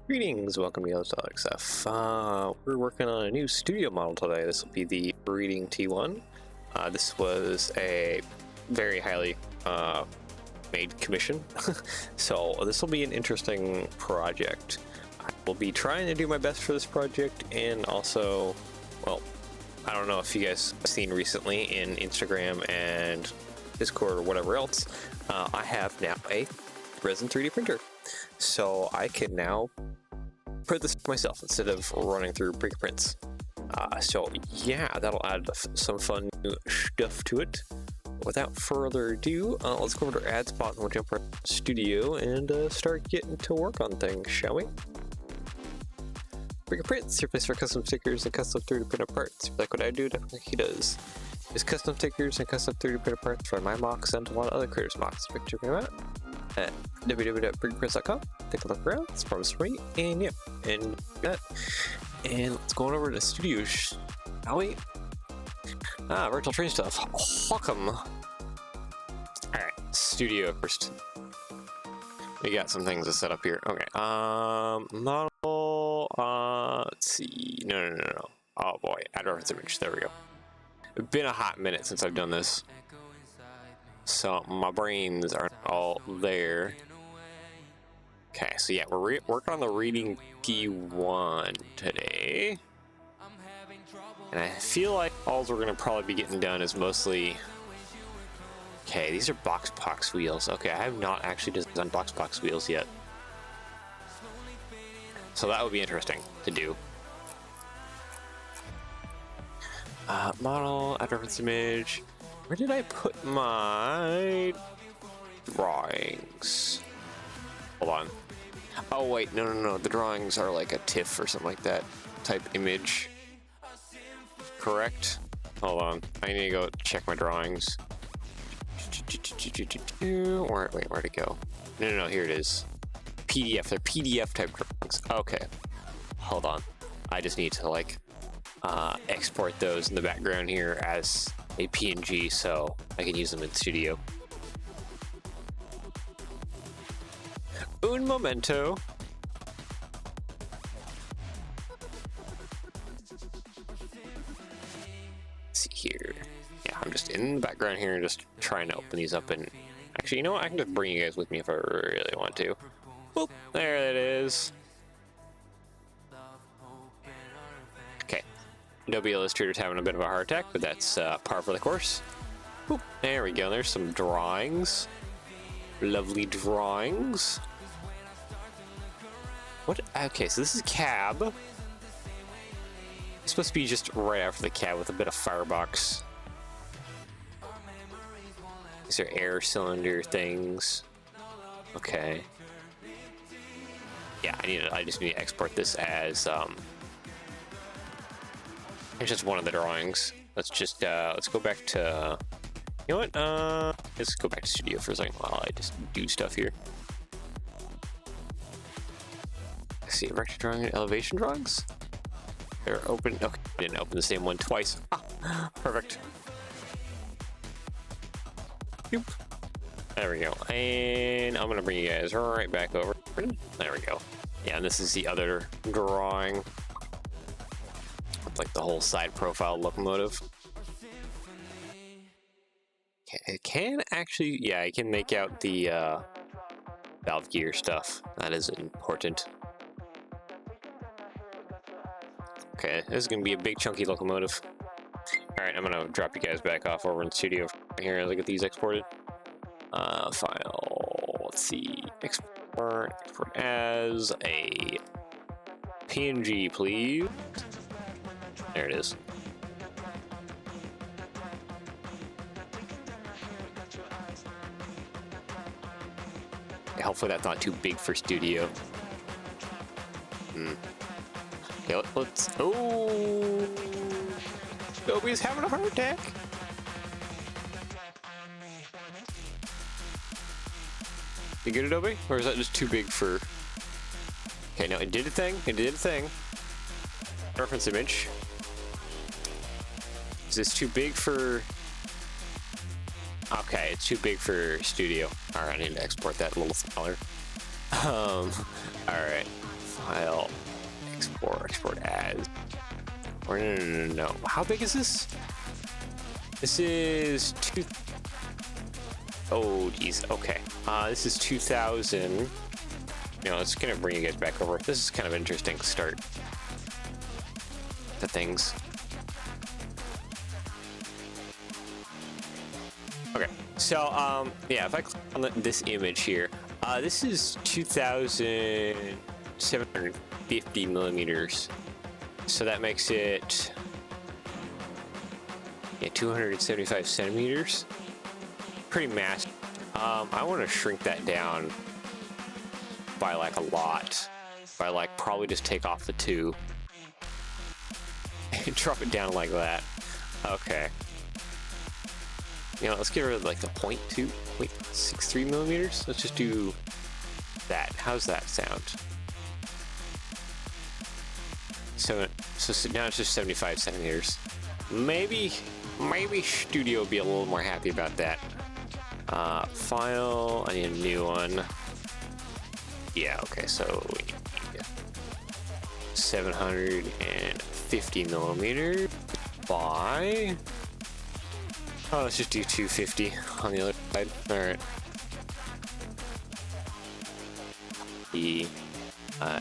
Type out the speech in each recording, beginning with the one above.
Greetings, welcome to XF. We're working on a new studio model today. This will be the breeding T-1. This was a very highly made commission, so this will be an interesting project. I will be trying to do my best for this project, and also, well, I don't know if you guys have seen recently in Instagram and Discord or whatever else, I have now a resin 3D printer. So I can now print this myself instead of running through brick prints. So yeah, that'll add some fun new stuff to it. Without further ado, let's go over to our ad spot and we'll jump right to the studio and start getting to work on things, shall we? Brick prints, your place for custom stickers and custom 3D printed parts. Like what I do, definitely he does. Use custom stickers and custom 3D printed parts for my mocks and a lot of other creators' mocks. Check them out at www.brickprints.com. Take a look around, it's promised for me, and yeah, and that. And let's go on over to studio, shall we? Virtual train stuff. Welcome. Alright, studio first. We got some things to set up here. Okay, model, let's see. No. Oh boy, add reference image, there we go. It's been a hot minute since I've done this, so my brains aren't all there. Okay, so yeah, we're working on the reading T1 today, and I feel like all we're gonna probably be getting done is mostly. Okay, these are box wheels. Okay, I have not actually designed box wheels yet, so that would be interesting to do. Model, add reference image. Where did I put my drawings? Hold on. Oh wait, no. The drawings are like a TIFF or something like that type image. Correct? Hold on. I need to go check my drawings. Where'd it go? No, here it is. PDF. They're PDF type drawings. Okay. Hold on. I just need to like export those in the background here as a PNG so I can use them in studio. Un momento. Let's see here. Yeah, I'm just in the background here and just trying to open these up, and actually, you know what? I can just bring you guys with me if I really want to. Boop, there it is. Okay, Adobe Illustrator's having a bit of a heart attack, but that's par for the course. Boop, there we go. There's some drawings. Lovely drawings. What? Okay, so this is cab. It's supposed to be just right after the cab with a bit of firebox. These are air cylinder things. Okay. Yeah, I just need to export this as it's just one of the drawings. Let's just let's go back to, you know what? Let's go back to studio for a second while I just do stuff here. I see vector drawing and elevation drawings. They're open. Okay, I didn't open the same one twice. Ah, perfect. Boop. There we go. And I'm gonna bring you guys right back over. There we go. Yeah, and this is the other drawing. Like the whole side profile locomotive. Okay, it can actually, yeah, I can make out the valve gear stuff. That is important. Okay, this is gonna be a big chunky locomotive. All right, I'm gonna drop you guys back off over in the studio here as I get these exported. File, let's see, export as a PNG, please. There it is. Okay, hopefully that's not too big for studio. Okay, let's. Oh, Adobe's having a heart attack. You good, Adobe? Or is that just too big for? Okay, no, it did a thing. It did a thing. Reference image. Is this too big for? Okay, it's too big for studio. All right, I need to export that a little smaller. All right. File, export as. Or no. How big is this? This is oh geez. Okay. This is 2,000. You know, it's gonna bring you guys back over. This is kind of interesting start to things. Okay, so yeah, if I click on this image here, this is 2,750 millimeters. So that makes it 275 centimeters. Pretty massive. I want to shrink that down by like a lot. By like probably just take off the 2 and drop it down like that. Okay. You know, let's get rid of like the 0.63 millimeters. Let's just do that. How's that sound? So now it's just 75 centimeters. Maybe Studio will be a little more happy about that. File, I need a new one. Yeah, okay, so we need 750 millimeters by... Oh, let's just do 250 on the other side. Alright.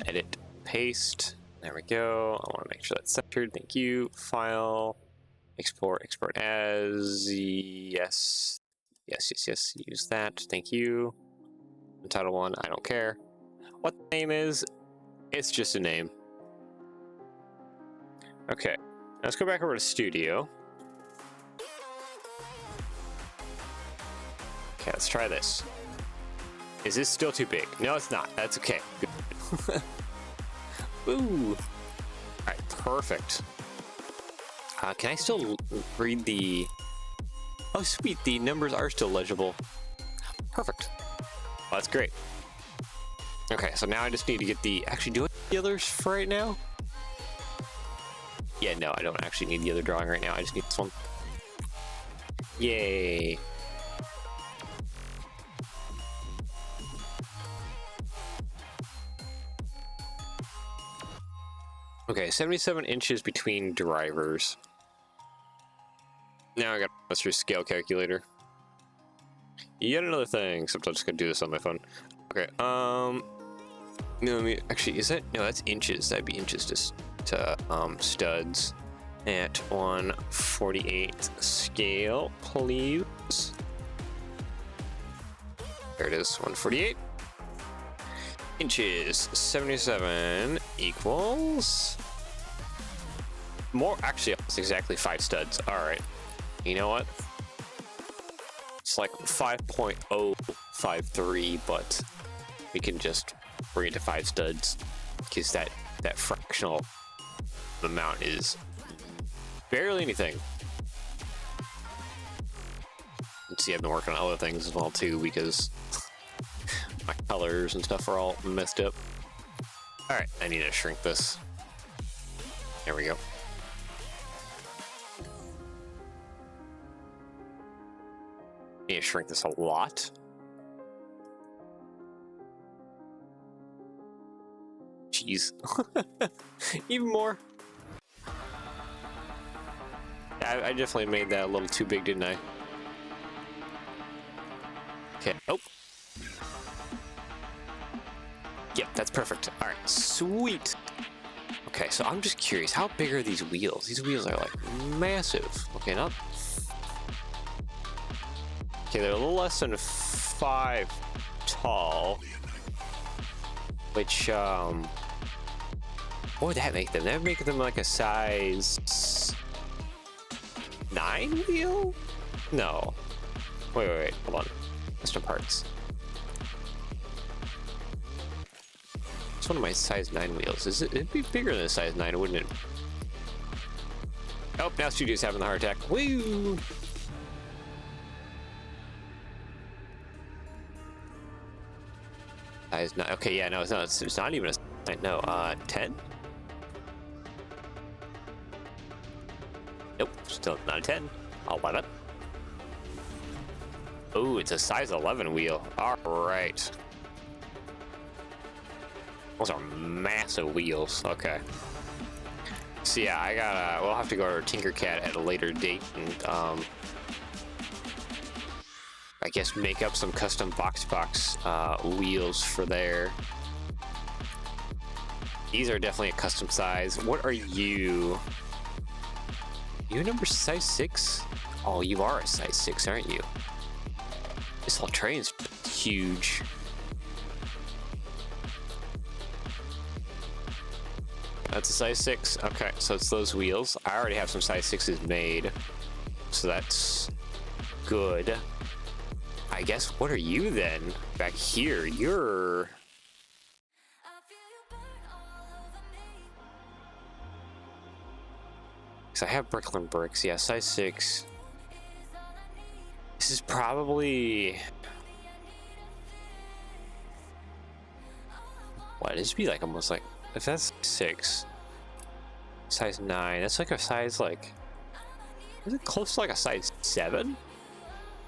Edit, paste. There we go. I want to make sure that's centered. Thank you. File, export as. Yes. Use that. Thank you. Title 1, I don't care. What the name is, it's just a name. Okay, let's go back over to Studio. Okay, let's try this. Is this still too big? No, it's not. That's okay. Good. Ooh. Alright, perfect. Can I still read the... Oh, sweet, the numbers are still legible. Perfect. Well, that's great. Okay, so now I just need to get the... Actually, do I need the others for right now? Yeah, no, I don't actually need the other drawing right now. I just need this one. Yay. Okay, 77 inches between drivers. Now I got that's your scale calculator. Yet another thing, except I'm just gonna do this on my phone. Okay, actually, is that, no, that's inches. That'd be inches to studs at 1/48 scale, please. There it is, 1/48. Inches, 77 equals more. Actually, it's exactly 5 studs. All right. You know what? It's like 5.053, but we can just bring it to 5 studs because that fractional amount is barely anything. And see, I've been working on other things as well too because my colors and stuff are all messed up. All right, I need to shrink this. There we go. I need to shrink this a lot. Jeez. Even more. I definitely made that a little too big, didn't I? Okay. Oh. Yep, that's perfect. All right, sweet. Okay, so I'm just curious, how big are these wheels? These wheels are like massive. Okay, not. Okay, they're a little less than 5 tall. Which, what would that make them? That would make them like a size 9 wheel? No. Wait, hold on. Custom parts. It's one of my size 9 wheels. It'd be bigger than a size 9, wouldn't it? Oh, now Studio's having the heart attack. Woo! Size 9. Okay, yeah, no, it's not even a 9. No, 10? Nope, still not a 10. I'll let it. Oh, it's a size 11 wheel. All right. Those are massive wheels. Okay. So yeah, we'll have to go to Tinkercad at a later date and I guess make up some custom box wheels for there. These are definitely a custom size. What are you? You number size 6? Oh, you are a size 6, aren't you? This whole train's huge. That's a size 6. Okay, so it's those wheels. I already have some size 6s made, so that's good. I guess, what are you then? Back here, you're... Because I have Brooklyn bricks. Yeah, size 6. This is probably... What, this would be like almost like... If that's 6, size 9, that's like a size like... Is it close to like a size 7?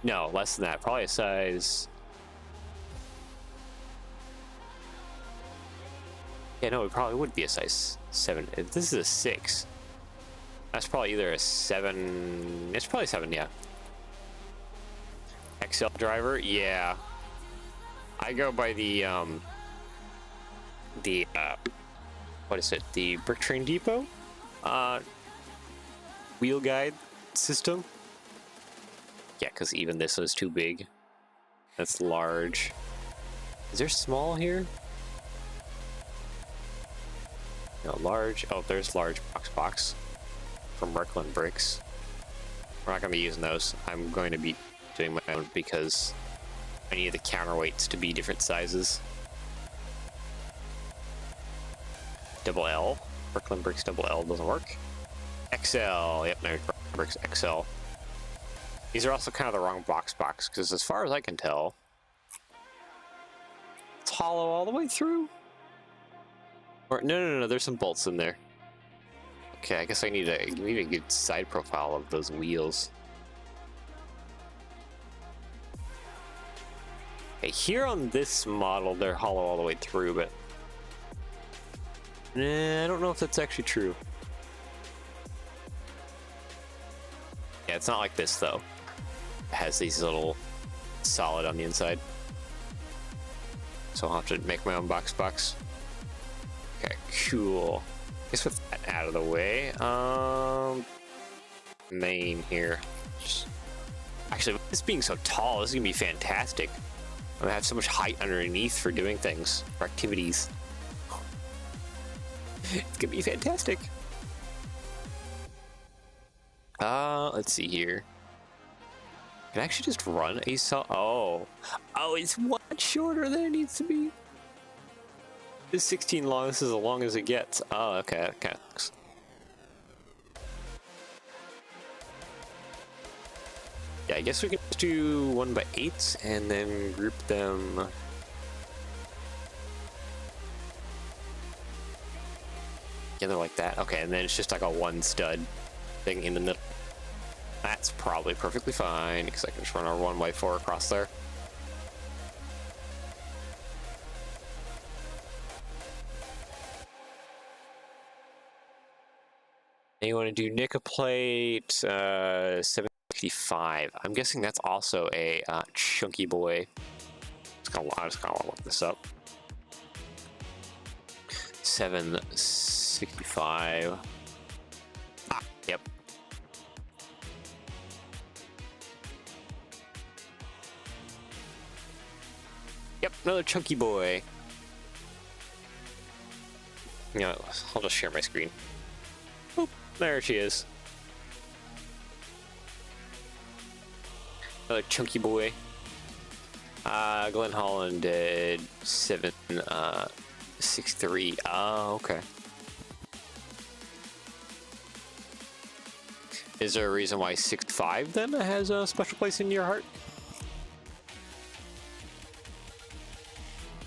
No, less than that. Probably a size... Yeah, no, it probably would be a size 7. If this is a 6, that's probably either a 7... It's probably 7, yeah. XL driver, yeah. I go by the what is it? The Brick Train Depot wheel guide system. Yeah, because even this is too big. That's large. Is there small here? No, large. Oh, there's large box from Brooklyn bricks. We're not going to be using those. I'm going to be doing my own because I need the counterweights to be different sizes. Double L. Brooklyn bricks double L doesn't work. XL. Yep, there's Brooklyn bricks XL. These are also kind of the wrong box because as far as I can tell, it's hollow all the way through. Or no, there's some bolts in there. Okay, I guess I need a good side profile of those wheels. Okay, here on this model, they're hollow all the way through, but I don't know if that's actually true. Yeah, it's not like this though. It has these little solid on the inside. So I'll have to make my own box. Okay, cool. I guess with that out of the way, main here. Actually, with this being so tall, this is gonna be fantastic. I'm gonna have so much height underneath for doing things, for activities. It's gonna be fantastic. Let's see here. Can I actually just run a saw? Oh, it's one shorter than it needs to be. This 16 long. This is as long as it gets. Oh, okay. That kind of looks. Yeah, I guess we can just do 1x8s and then group them. Together like that. Okay, and then it's just like a one stud thing in the middle. That's probably perfectly fine because I can just run our 1x4 across there. And you want to do nickel plate 755. I'm guessing that's also a chunky boy. I just kind of want to look this up. 765. Yep. Yep, another chunky boy. You know, I'll just share my screen. Oop, there she is. Another chunky boy. Glenn Holland did 763. Oh, okay. Is there a reason why 6.5 then has a special place in your heart?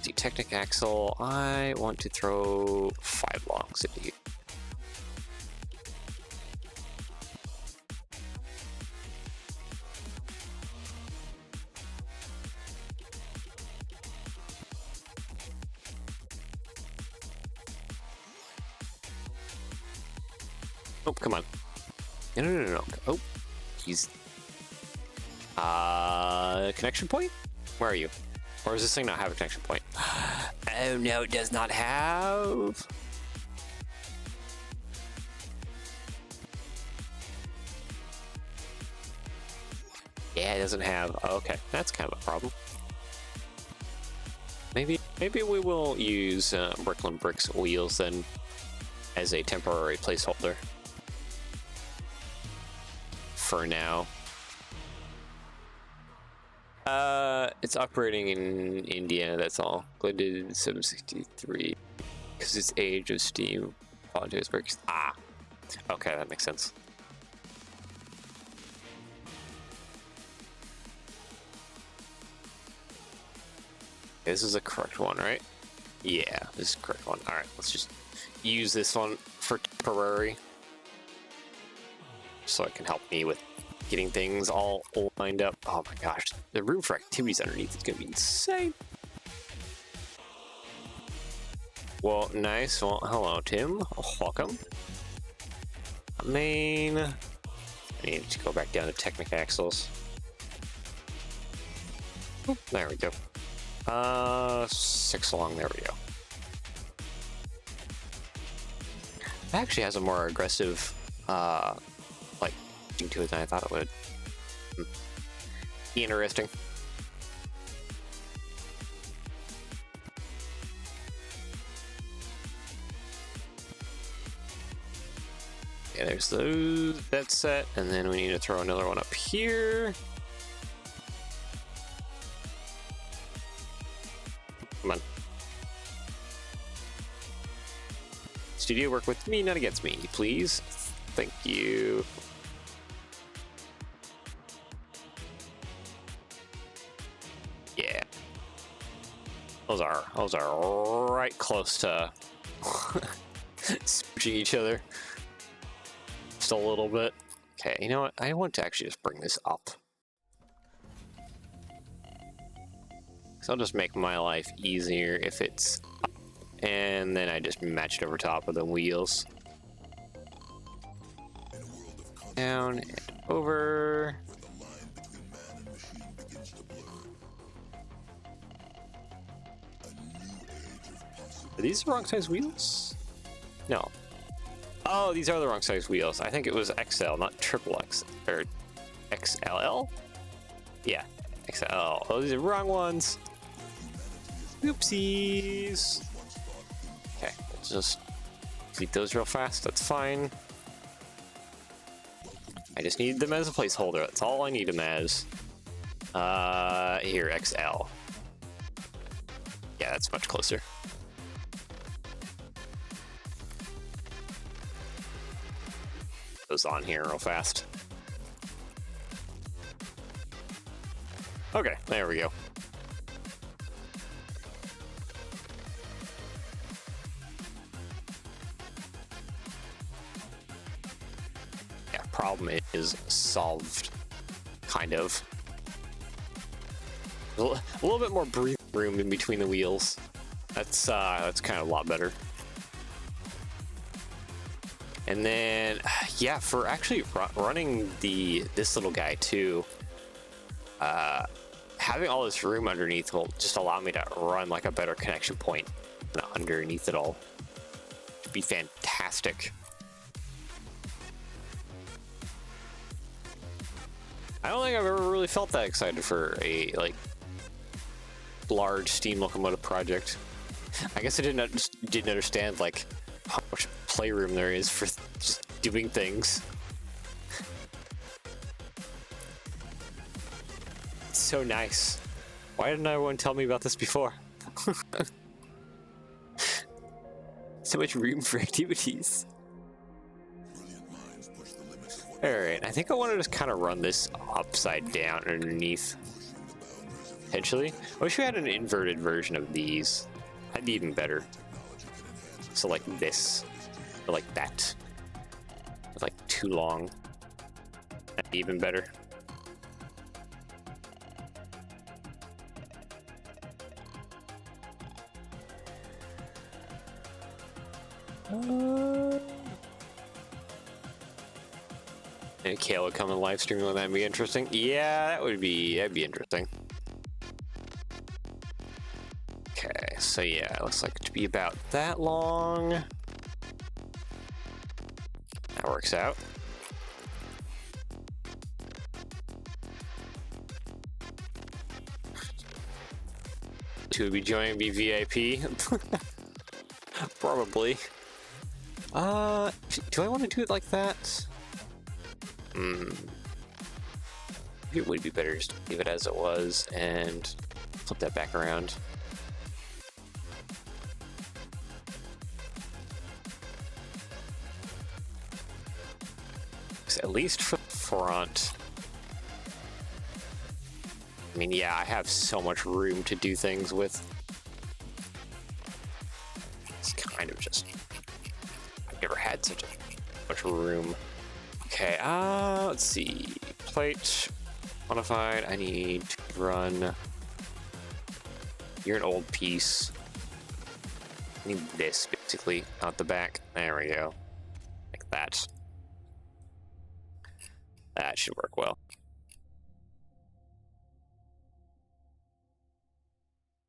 The Technic axle, I want to throw 5 longs at you. Oh, come on. No, no, no, no. Oh, he's... connection point? Where are you? Or does this thing not have a connection point? Oh, no, it does not have... Yeah, it doesn't have... Oh, okay, that's kind of a problem. Maybe we will use Brooklyn Bricks wheels then as a temporary placeholder for now. It's operating in Indiana, that's all. Glided 763 because it's age of steam. Apologize, bricks. Ah, okay, that makes sense. This is the correct one, right? Yeah, this is the correct one. All right, let's just use this one for temporary so it can help me with getting things all lined up. Oh my gosh, the room for activities underneath is gonna be insane. Well, nice. Well, hello, Tim. Welcome. Main. I need to go back down to Technic axles. Oop, there we go. 6 along, there we go. It actually has a more aggressive, like, thing to it than I thought it would. Interesting. Yeah, there's that set, and then we need to throw another one up here. Come on. Studio, work with me, not against me, please. Thank you. Yeah. Those are right close to smooching each other. Just a little bit. Okay, you know what? I want to actually just bring this up. So I'll just make my life easier if it's up, and then I just match it over top of the wheels. Down and over. Are these the wrong size wheels? No. Oh, these are the wrong size wheels. I think it was XL, not triple X, or XLL? Yeah, XL. Oh, these are the wrong ones. Oopsies. Okay, we'll just delete those real fast. That's fine. I just need them as a placeholder. That's all I need them as. Here, XL. Yeah, that's much closer. Those on here real fast. Okay, there we go. Problem is solved, kind of. A little bit more breathing room in between the wheels. That's kind of a lot better. And then, yeah, for actually running this little guy too, having all this room underneath will just allow me to run like a better connection point underneath it all. It'd be fantastic. I don't think I've ever really felt that excited for a large steam locomotive project. I guess I didn't understand like how much playroom there is for just doing things. It's so nice. Why didn't everyone tell me about this before? So much room for activities. Alright, I think I want to just kind of run this upside down underneath. Potentially. I wish we had an inverted version of these. That'd be even better. So like this. Or like that. Like too long. That'd be even better. And Kale would come and live stream, would that be interesting? Yeah, that'd be interesting. Okay, so yeah, it looks like it to be about that long. That works out. Two would be joining me VIP. Probably. Do I want to do it like that? It would be better just to leave it as it was and flip that back around. At least for the front. I mean, yeah, I have so much room to do things with. It's kind of just... I've never had such much room. Okay, let's see. Plate, modified. I need to run... You're an old piece. I need this, basically, out the back. There we go. Like that. That should work well.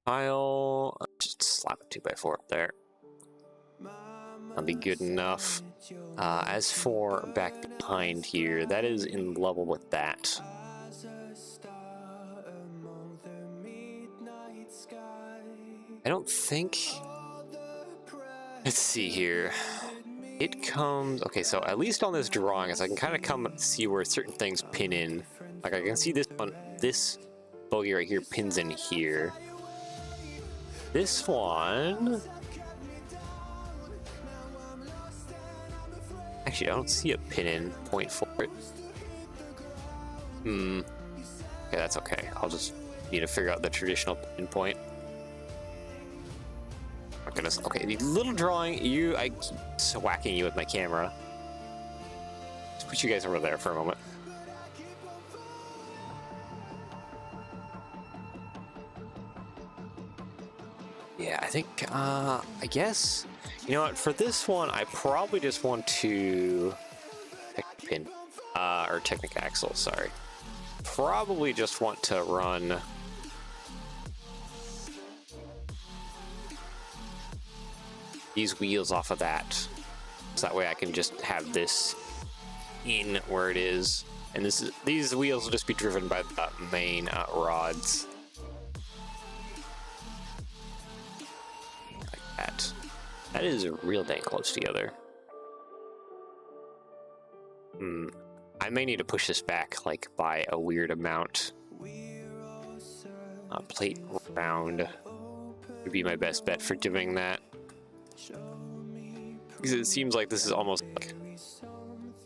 I'll just slap a 2x4 up there. That'll be good enough. As for back behind here, that is in level with that. I don't think... Let's see here. It comes... Okay, so at least on this drawing, I can kind of come and see where certain things pin in. Like I can see this one, this bogey right here pins in here. This one... Actually, I don't see a pin-in point for it. Okay, that's okay. I'll just need to figure out the traditional pin point. Oh goodness. Okay, the little drawing, I keep swacking you with my camera. Let's put you guys over there for a moment. Yeah, I think, I guess, you know what, for this one, I probably just want to, pin, or Technic Axle, sorry. Probably just want to run these wheels off of that. So that way I can just have this in where it is. And these wheels will just be driven by the main rods. That is real dang close together. I may need to push this back like by a weird amount. Plate round would be my best bet for doing that. Because it seems like this is almost like...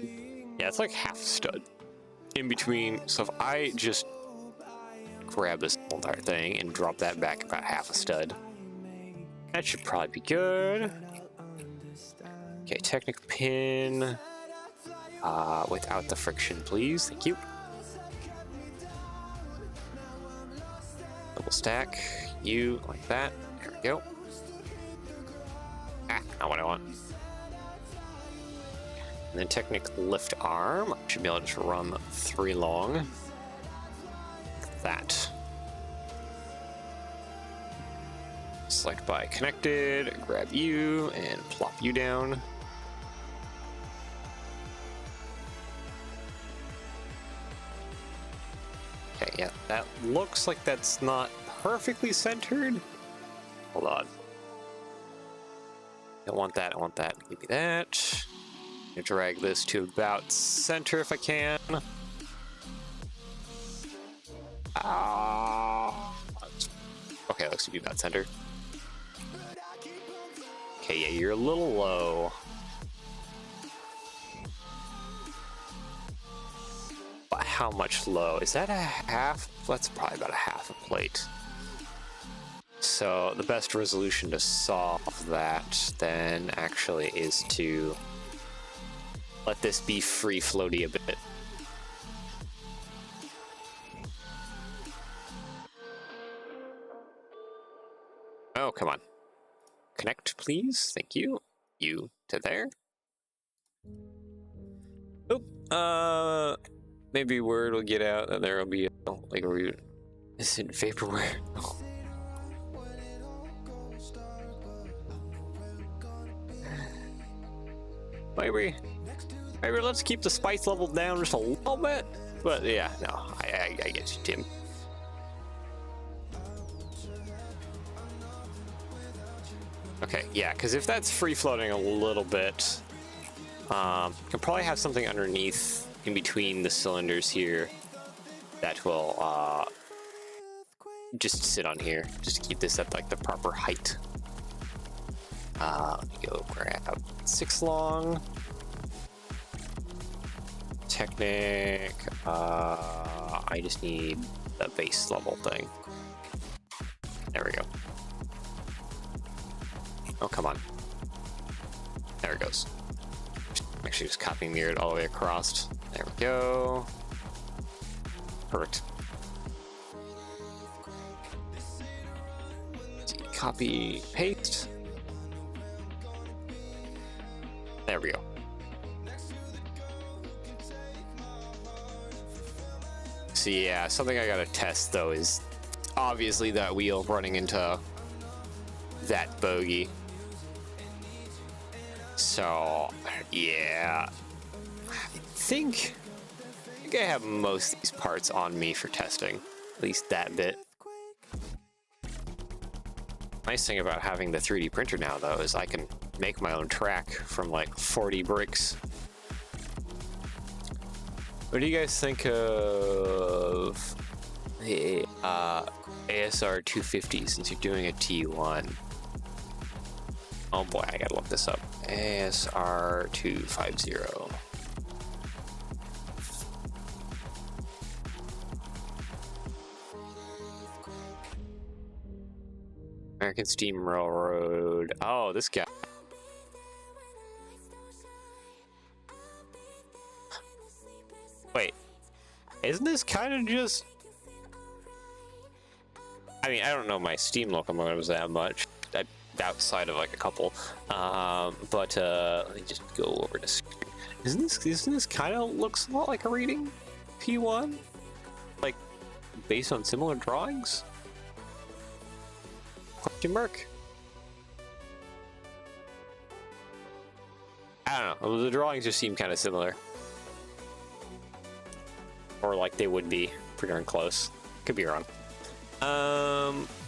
Yeah, it's like half stud in between. So if I just grab this entire thing and drop that back about half a stud, that should probably be good. Okay, Technic pin. Without the friction, please. Thank you. Double stack. You, like that. There we go. Ah, not what I want. And then Technic lift arm. I should be able to just run 3 long. Like that. Select by connected, grab you, and plop you down. Okay, yeah, that looks like that's not perfectly centered. Hold on. Don't want that, I want that. Give me that. I'm gonna drag this to about center if I can. Okay, looks to be about center. Okay, yeah, you're a little low. But how much low? Is that a half? That's probably about a half a plate. So the best resolution to solve that then actually is to let this be free floaty a bit. Oh, come on. Connect, please. Thank you. You to there. Oop. Maybe word will get out that there will be like a isn't vaporware. maybe let's keep the spice level down just a little bit. But yeah, no, I get you, Tim. Okay, yeah, because if that's free floating a little bit, you can probably have something underneath in between the cylinders here that will just sit on here, just to keep this at like the proper height. Let me go grab 6 long. Technic. I just need the base level thing. There we go. Oh, come on. There it goes. Actually, just copy mirrored all the way across. There we go. Perfect. Copy, paste. There we go. So yeah, something I gotta test though is obviously that wheel running into that bogey. So yeah, I think I have most of these parts on me for testing, at least that bit. Nice thing about having the 3D printer now though is I can make my own track from like 40 bricks. What do you guys think of the ASR 250 since you're doing a T1? Oh boy, I gotta look this up. ASR 250. American Steam Railroad. Oh, this guy. Wait, isn't this kind of just... I mean, I don't know my Steam locomotives that much, outside of like a couple, but let me just go over to screen. Isn't this kind of looks a lot like a reading T1? Like, based on similar drawings? Question mark? I don't know, the drawings just seem kind of similar. Or like they would be pretty darn close. Could be wrong.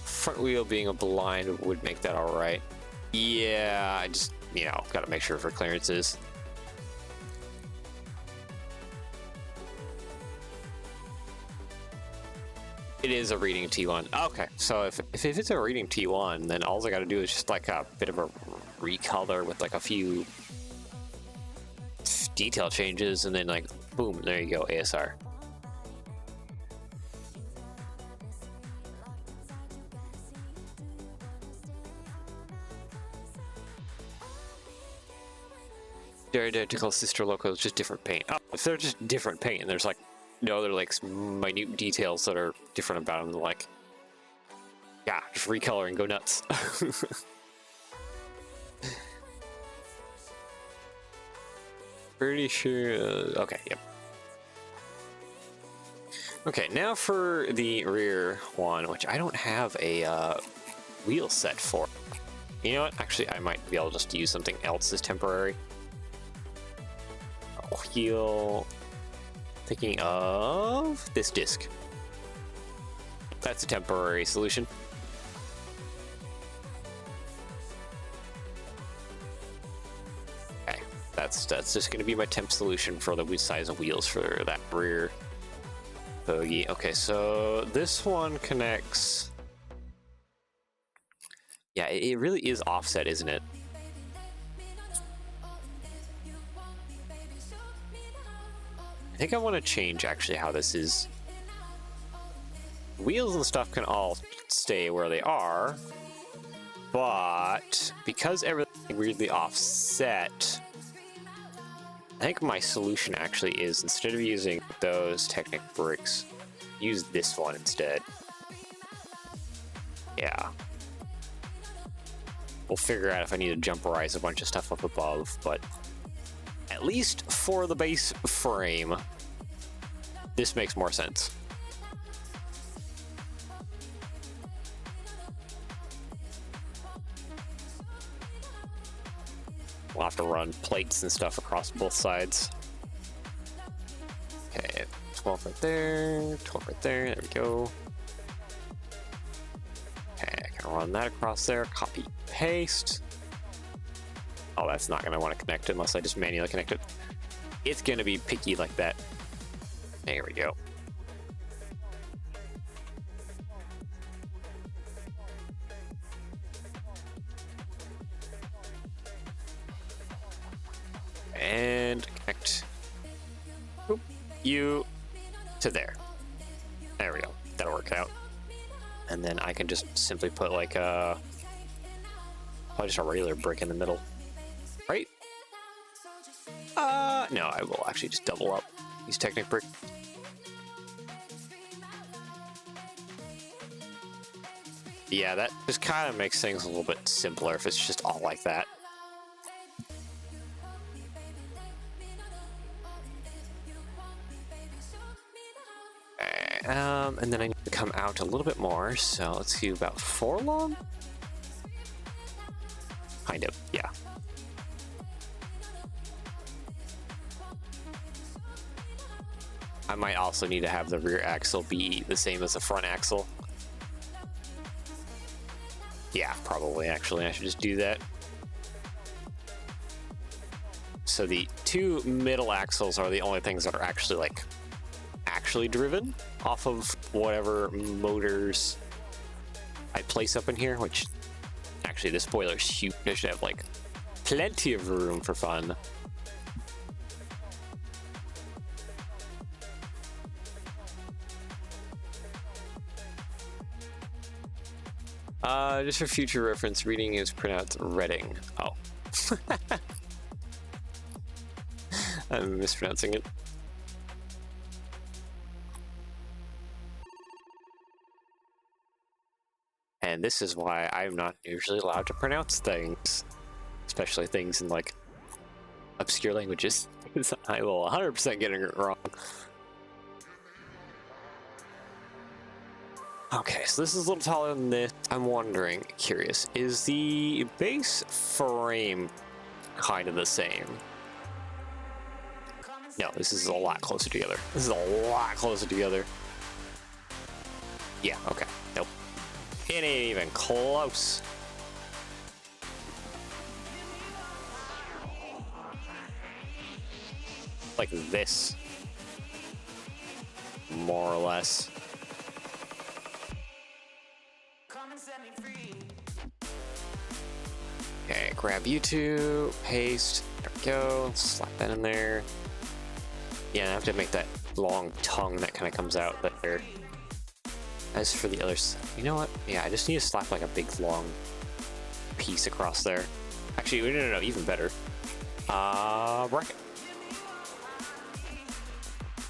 Front wheel being a blind would make that all right. Yeah, I just, you know, gotta make sure for clearances. It is a reading T1. Okay, so if it's a reading T1, then all I gotta do is just like a bit of a recolor with like a few detail changes, and then like, boom, there you go, ASR. They're identical sister locos, just different paint. Oh, if they're just different paint, and there's like no other like minute details that are different about them, like, yeah, just recolor and go nuts. Pretty sure. Okay, yep. Okay, now for the rear one, which I don't have a wheel set for. You know what? Actually, I might be able to just use something else as temporary. Wheel. Thinking of this disc. That's a temporary solution. Okay, that's just going to be my temp solution for the size of wheels for that rear bogey. Okay, so this one connects. Yeah, it really is offset, isn't it? I think I want to change actually how this is. Wheels and stuff can all stay where they are, but because everything weirdly offset, I think my solution actually is, instead of using those Technic bricks, use this one instead. Yeah. We'll figure out if I need to jump rise a bunch of stuff up above, but at least for the base frame, this makes more sense. We'll have to run plates and stuff across both sides. Okay, 12 right there, 12 right there, there we go. Okay, I can run that across there, copy, paste. Oh, that's not gonna want to connect unless I just manually connect it. It's gonna be picky like that. There we go. And connect you to there. There we go. That'll work out. And then I can just simply put like probably just a regular brick in the middle, right? No, I will actually just double up these Technic brick. Yeah, that just kind of makes things a little bit simpler if it's just all like that. And then I need to come out a little bit more, so let's do about 4 long? Kind of, yeah. I might also need to have the rear axle be the same as the front axle. Yeah, probably, actually, I should just do that. So the 2 middle axles are the only things that are actually, like, driven off of whatever motors I place up in here, which actually this spoiler's huge. I should have like plenty of room for fun. Just for future reference, reading is pronounced Reading. Oh. I'm mispronouncing it. And this is why I'm not usually allowed to pronounce things, especially things in like obscure languages, because I will 100% get it wrong. Okay, so this is a little taller than this. I'm wondering, curious, is the base frame kind of the same? No, this is a lot closer together. This is a lot closer together. Yeah, okay, nope. It ain't even close. Like this. More or less. Okay, grab you two, paste, there we go, slap that in there. Yeah, I have to make that long tongue that kind of comes out there. As for the other side, you know what? Yeah, I just need to slap like a big long piece across there. Actually, no, even better. Bracket.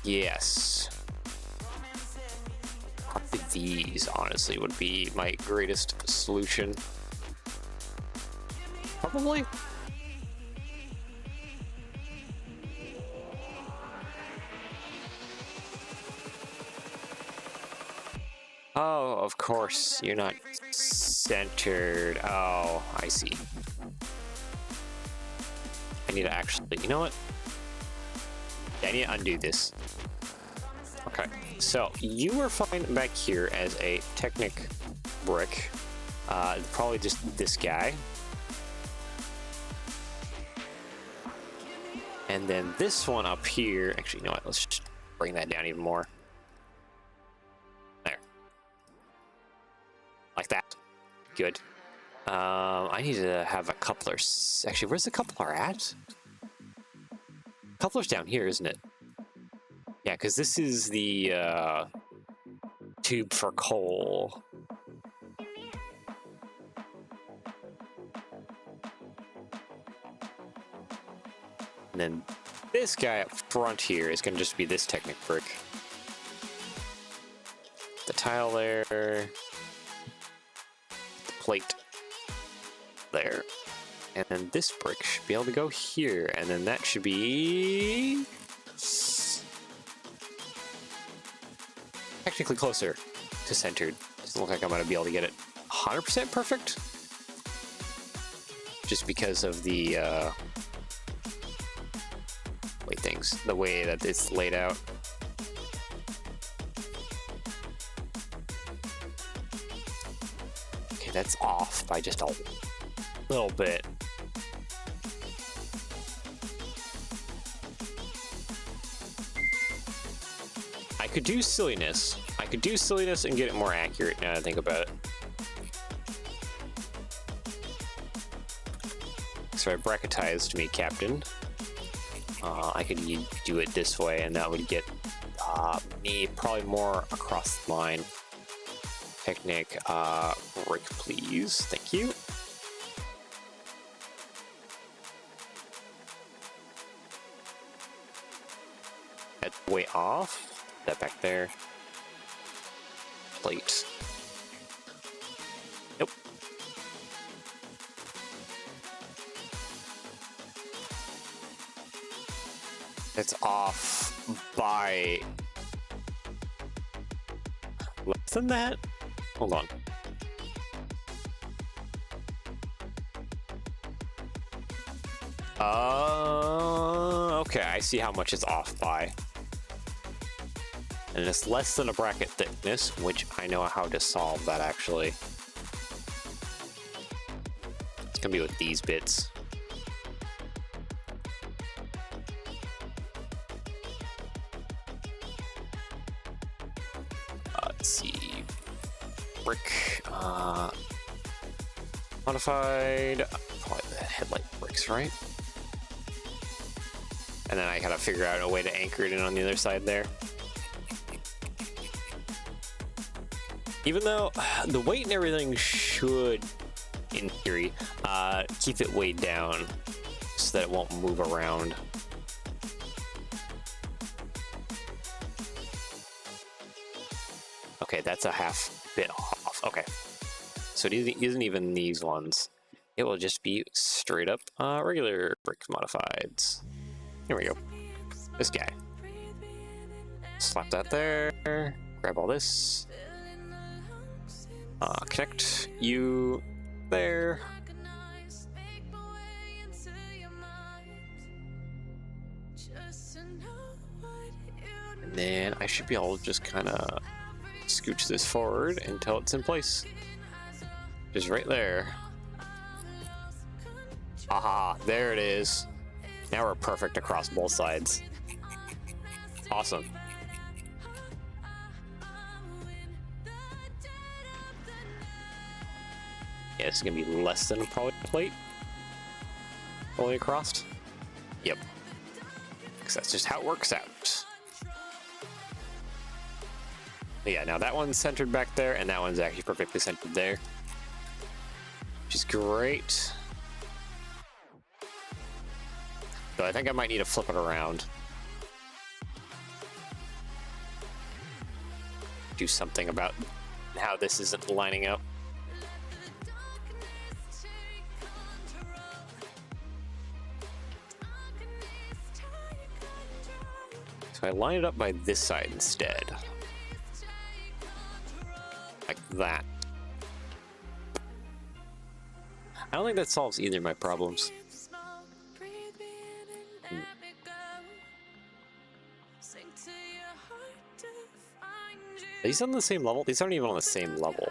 Yes. Probably these, honestly, would be my greatest solution. Probably. Oh, of course, you're not centered. Oh, I see. I need to actually, you know what? I need to undo this. Okay, so you were fine back here as a Technic brick. Probably just this guy. And then this one up here, actually, you know what? Let's just bring that down even more. There. Like that. Good. I need to have a coupler. Actually, where's the coupler at? Coupler's down here, isn't it? Yeah, because this is the tube for coal. And then this guy up front here is going to just be this Technic brick. The tile there. The plate there. And then this brick should be able to go here, and then that should be technically closer to centered. Doesn't look like I'm gonna be able to get it 100% perfect, just because of the the way that it's laid out. Okay, that's off by just a little bit. I could do silliness. I could do silliness and get it more accurate now that I think about it. So I bracketized me, Captain. I could do it this way, and that would get me probably more across the line. Technic, Rick, please. Thank you. That's way off. That back there. Plate. Nope. It's off by less than that. Hold on. Okay, I see how much it's off by. And it's less than a bracket thickness, which I know how to solve that actually. It's gonna be with these bits. Let's see. Brick, modified, probably the headlight bricks, right? And then I gotta figure out a way to anchor it in on the other side there. Even though the weight and everything should, in theory, keep it weighed down so that it won't move around. Okay, that's a half bit off. Okay, so it isn't even these ones. It will just be straight up regular brick modifieds. Here we go. This guy. Slap that there. Grab all this. Connect you there. And then I should be able to just kind of scooch this forward until it's in place. Just right there. Aha, there it is. Now we're perfect across both sides. Awesome. Yeah, this is gonna be less than probably a plate. Only across. Yep. Because that's just how it works out. But yeah, now that one's centered back there, and that one's actually perfectly centered there. Which is great. So I think I might need to flip it around. Do something about how this isn't lining up. So I line it up by this side instead. Like that. I don't think that solves either of my problems. Are these on the same level? These aren't even on the same level.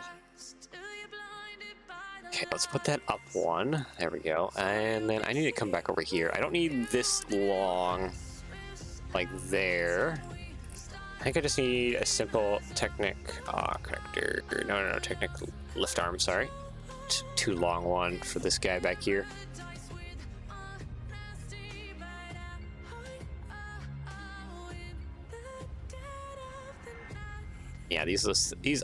Okay, let's put that up one. There we go. And then I need to come back over here. I don't need this long, like there. I think I just need a simple Technic connector. No, Technic lift arm, sorry. Too long one for this guy back here. Yeah, these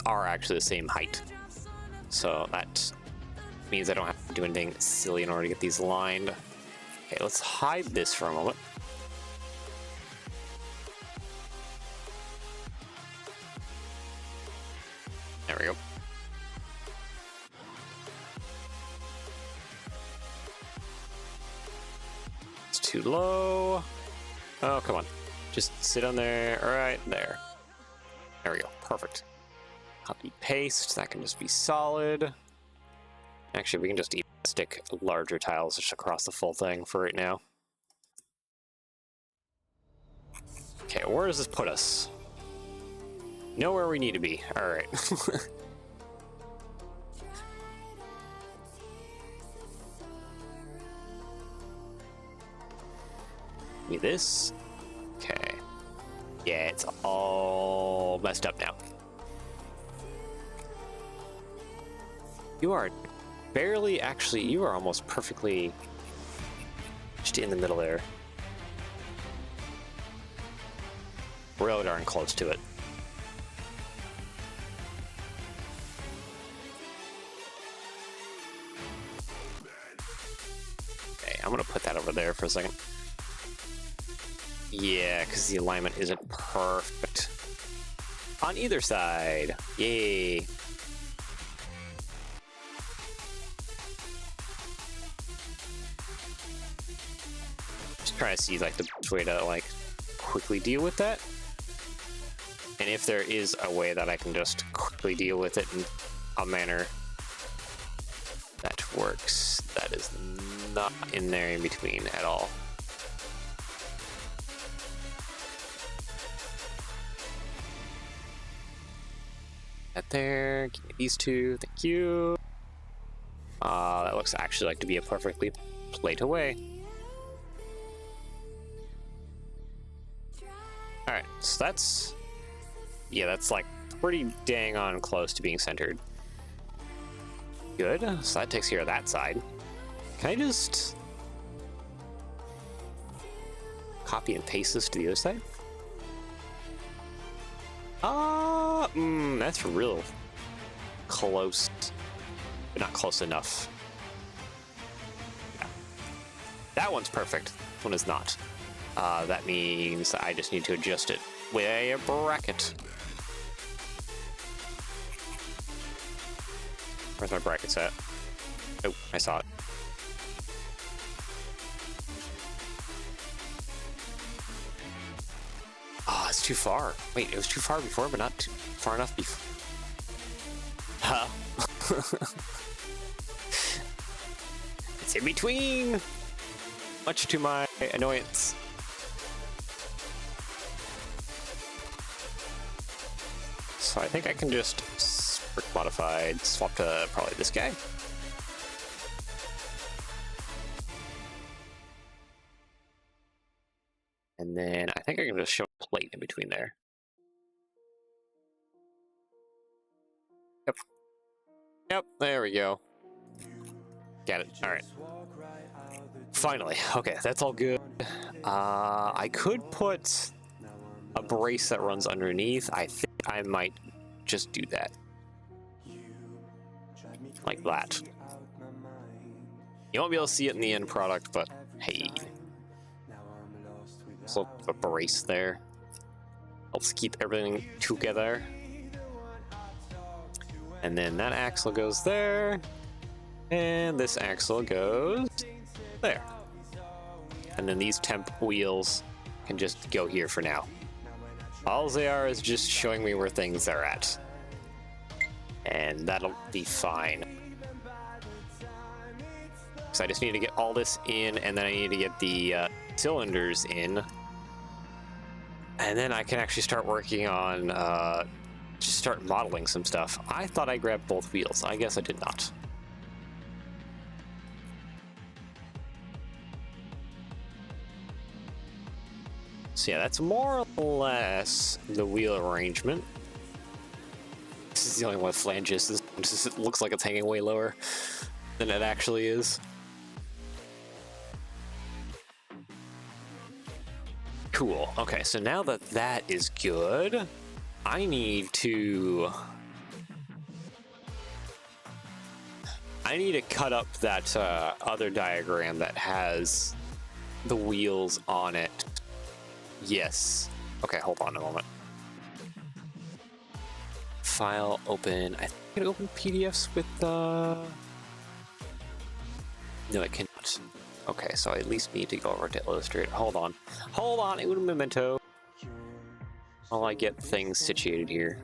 are actually the same height. So that means I don't have to do anything silly in order to get these lined. Okay, let's hide this for a moment. There we go. too low. Oh, come on. Just sit on there. All right, there. There we go. Perfect. Copy, paste. That can just be solid. Actually, we can just stick larger tiles just across the full thing for right now. Okay, where does this put us? Nowhere we need to be. All right. Give me this. Okay. Yeah, it's all messed up now. You are barely, actually, you are almost perfectly just in the middle there. Real darn close to it. Okay, I'm gonna put that over there for a second. Yeah, because the alignment isn't perfect on either side. Yay. Just trying to see like the best way to like quickly deal with that. And if there is a way that I can just quickly deal with it in a manner that works, that is not in there in between at all. That there, give me these two, thank you. That looks actually like to be a perfectly plate away. Alright, so that's, yeah, that's like pretty dang on close to being centered. Good, so that takes care of that side. Can I just copy and paste this to the other side? That's real close, but not close enough. Yeah. That one's perfect. This one is not. That means I just need to adjust it with a bracket. Where's my brackets at? Oh, I saw it. Oh, it's too far. Wait, it was too far before, but not too far enough before. Huh. It's in between, much to my annoyance. So I think I can just modified, swap to probably this guy. And then I think I can just show a plate in between there. Yep. Yep, there we go. Got it. All right. Finally. Okay, that's all good. I could put a brace that runs underneath. I think I might just do that. Like that. You won't be able to see it in the end product, but hey. So a brace there. Helps keep everything together. And then that axle goes there. And this axle goes there. And then these temp wheels can just go here for now. All they are is just showing me where things are at. And that'll be fine. So I just need to get all this in, and then I need to get the cylinders in. And then I can actually start working on, just start modeling some stuff. I thought I grabbed both wheels. I guess I did not. So yeah, that's more or less the wheel arrangement. This is the only one with flanges. This looks like it's hanging way lower than it actually is. Cool. Okay, so now that that is good, I need to cut up that other diagram that has the wheels on it. Yes. Okay, hold on a moment. File, open. I think I can open PDFs with no, I cannot. Okay, so I at least need to go over to illustrate. Hold on, it would memento. While I get things situated here.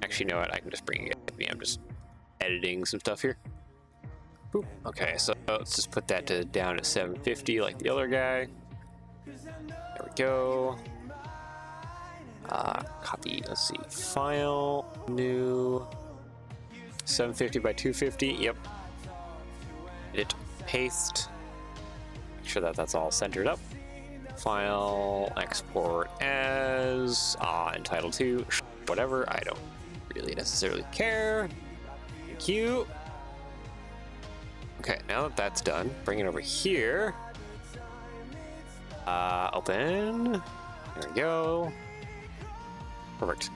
Actually, you know what? I can just bring it with me. I'm just editing some stuff here. Boop. Okay, so let's just put that to down at 750 like the other guy. There we go. Copy, let's see, file, new, 750 by 250, yep. Hit paste, make sure that that's all centered up. File, export as, entitled to, whatever, I don't really necessarily care. Thank you. Okay, now that that's done, bring it over here. Open, there we go. Perfect.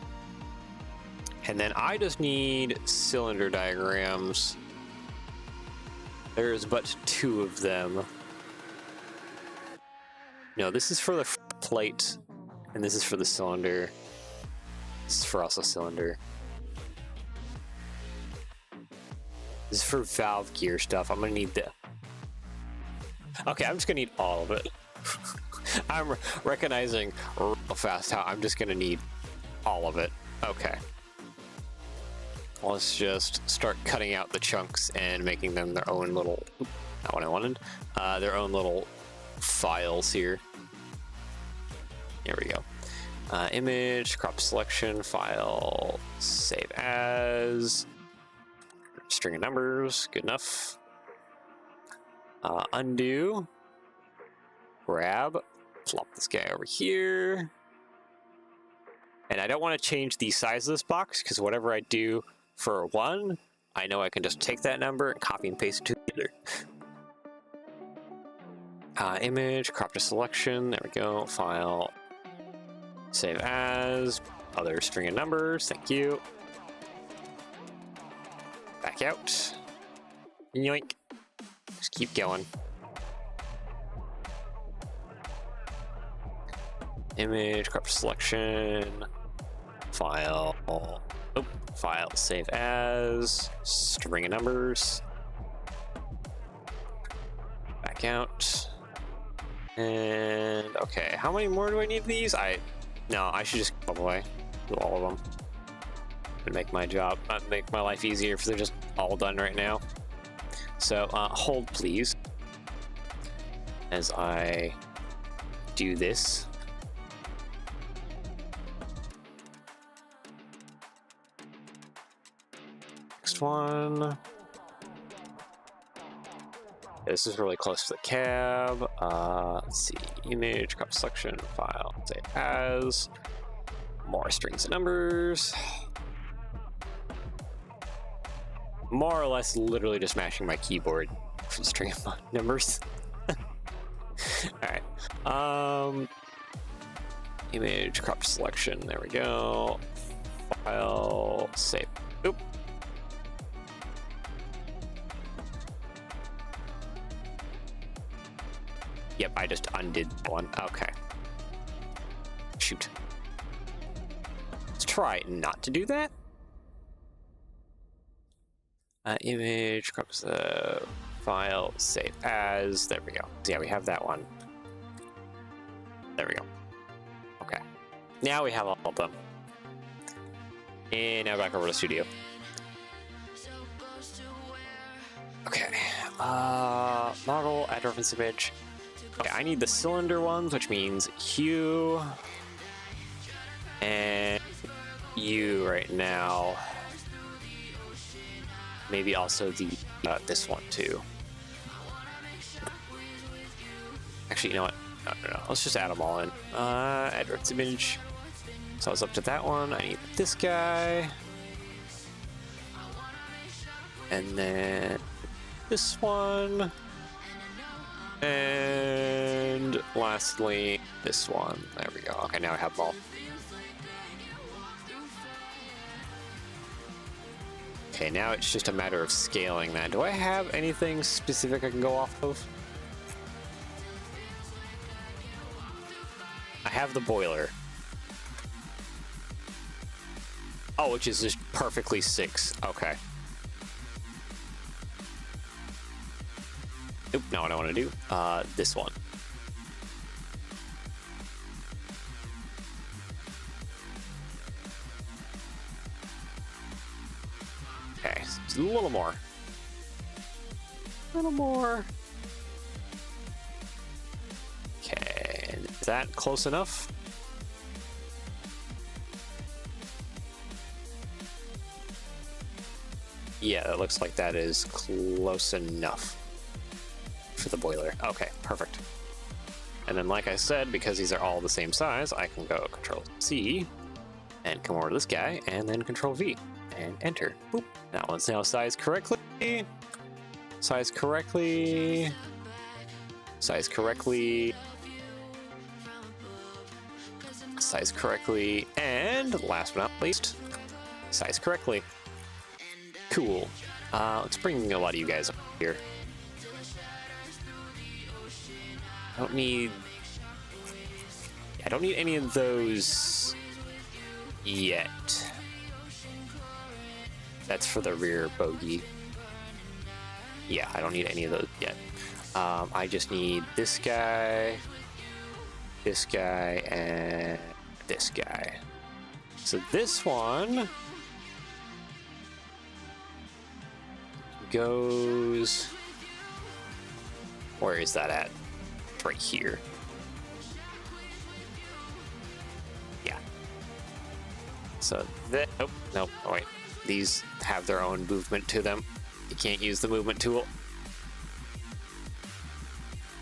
And then I just need cylinder diagrams. There's but 2 of them. No, this is for the plate, and this is for the cylinder. This is for also cylinder. This is for valve gear stuff. I'm gonna need the... Okay, I'm just gonna need all of it. I'm recognizing real fast how I'm just gonna need all of it. Okay. Let's just start cutting out the chunks and making them their own little... Not what I wanted. Their own little files here. There we go. Image, crop selection, file, save as, string of numbers, good enough. Undo, grab, plop this guy over here. And I don't want to change the size of this box because whatever I do for 1, I know I can just take that number and copy and paste it to the other. Image, crop to selection, there we go, file, save as, other string of numbers, thank you. Back out. Yoink. Just keep going. Image, crop to selection, file, file, save as, string of numbers, back out, and okay, how many more do I need of these? No, I should just go away, do all of them, and make my life easier if they're just all done right now. So hold please, as I do this. Next one. This is really close to the cab. Let's see, image, crop selection, file, save as, more strings and numbers. More or less literally just mashing my keyboard for the string of numbers. Alright. Image, crop selection, there we go. File, save. Oop. Yep, I just undid one. Okay. Shoot. Let's try not to do that. Image, crop file, save as. There we go. Yeah, we have that one. There we go. Okay. Now we have all of them. And now back over to studio. Okay. Model, add reference image. Okay, I need the cylinder ones, which means Q and U right now. Maybe also the this one too. Actually, you know what? No. Let's just add them all in. Add reference image. So I was up to that one. I need this guy. And then this one. And lastly, this one. There we go. Okay, now I have them all. Okay, now it's just a matter of scaling that. Do I have anything specific I can go off of? I have the boiler. Oh, which is just perfectly 6. Okay. Nope, not what I want to do. This one. Okay, just a little more. A little more. Okay, is that close enough? Yeah, that looks like that is close enough for the boiler. Okay, perfect. And then like I said, because these are all the same size, I can go Control C and come over to this guy and then Control V and enter. Boop. That one's now sized correctly. Sized correctly. Sized correctly. Sized correctly. And last but not least, sized correctly. Cool. Let's bring a lot of you guys up here. I don't need any of those yet. That's for the rear bogie. Yeah, I don't need any of those yet. I just need this guy, and this guy. So this one goes... Where is that at? It's right here. Yeah. So that... Nope, oh wait. These have their own movement to them. You can't use the movement tool.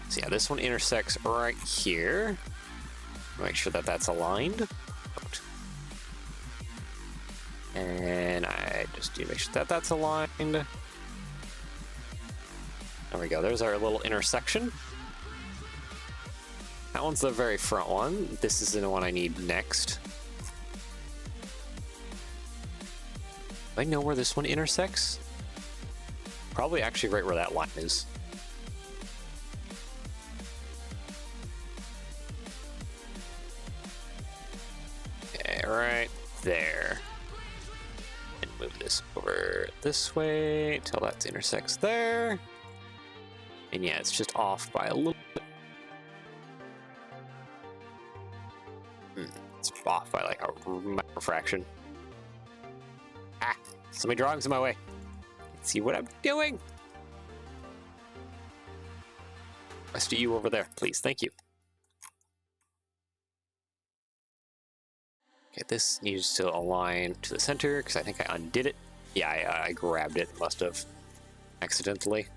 So yeah, this one intersects right here. Make sure that that's aligned. And I just need to make sure that that's aligned. There we go, there's our little intersection. That one's the very front one. This is the one I need next. Do I know where this one intersects? Probably actually right where that line is. Okay, right there. And move this over this way until that intersects there. And yeah, it's just off by a little bit. It's off by like a microfraction. Ah, so many drawings in my way. Let's see what I'm doing. Rest of you over there, please. Thank you. Okay, this needs to align to the center because I think I undid it. Yeah, I grabbed it. Must have accidentally.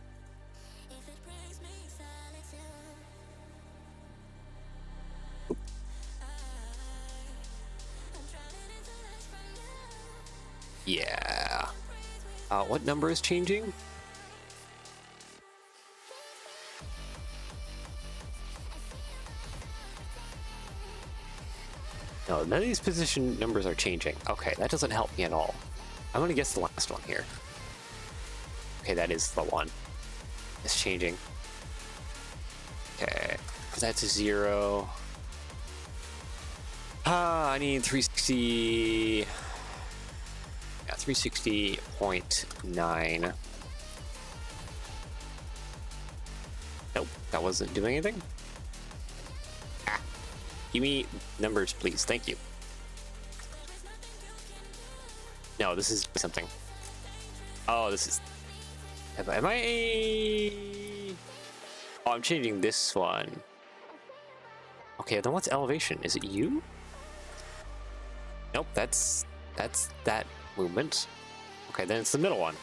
Yeah. What number is changing? No, none of these position numbers are changing. Okay, that doesn't help me at all. I'm gonna guess the last one here. Okay, that is the one. It's changing. Okay, put that to 0. I need 360... 360.9. Nope, that wasn't doing anything. Ah, give me numbers, please. Thank you. No, this is something. Oh, this is... Am I... Oh, I'm changing this one. Okay, then what's elevation? Is it you? Nope, that's that movement. Okay, then it's the middle one.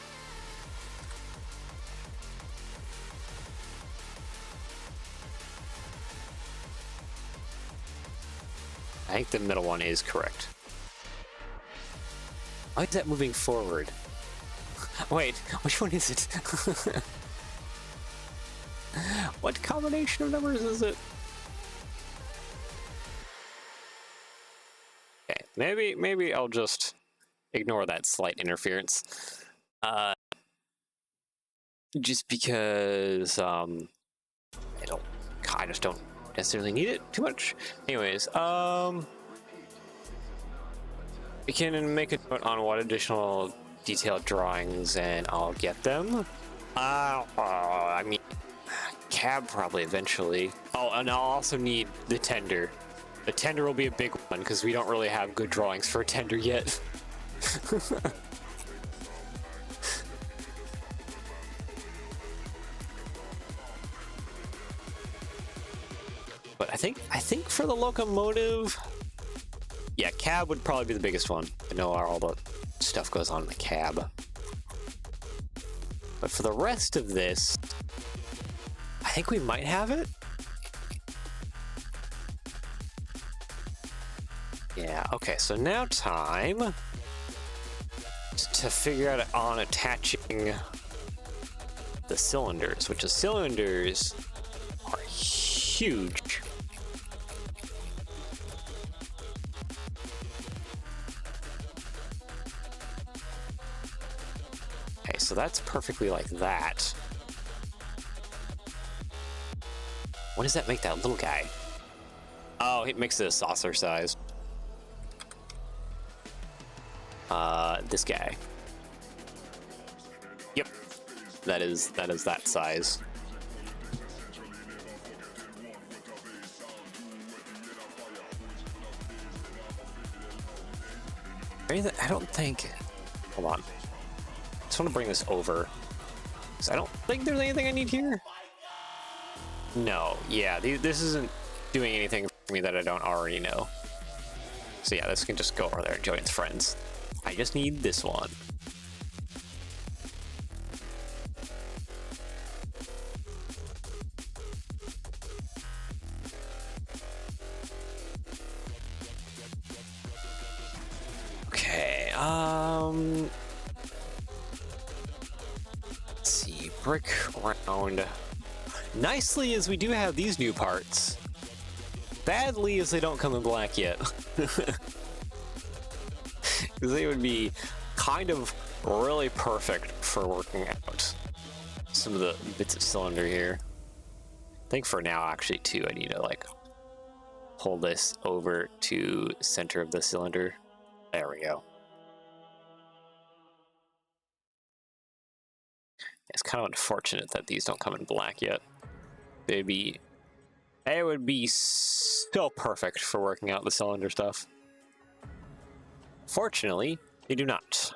I think the middle one is correct. Why is that moving forward? Wait, which one is it? What combination of numbers is it? Okay, maybe I'll just ignore that slight interference. Just because I just don't necessarily need it too much. Anyways, we can make a note on what additional detailed drawings and I'll get them. I mean, Cab probably eventually. Oh, and I'll also need the tender. The tender will be a big one because we don't really have good drawings for a tender yet. But I think for the locomotive, yeah, cab would probably be the biggest one. I know all the stuff goes on in the cab. But for the rest of this, I think we might have it. Yeah, okay, so now time to figure out on attaching the cylinders, which the cylinders are huge. Okay, so that's perfectly like that. What does that make that little guy? Oh, it makes it a saucer size. This guy. Yep, that is that size. I don't think. Hold on. I just want to bring this over. So I don't think there's anything I need here. No, yeah, this isn't doing anything for me that I don't already know. So yeah, this can just go over there and join its friends. I just need this one. Okay, let's see, brick round. Nicely as we do have these new parts. Badly as they don't come in black yet. Because they would be kind of really perfect for working out some of the bits of cylinder here. I think for now, actually, too, I need to like pull this over to center of the cylinder. There we go. It's kind of unfortunate that these don't come in black yet. They would be so perfect for working out the cylinder stuff. Fortunately, they do not.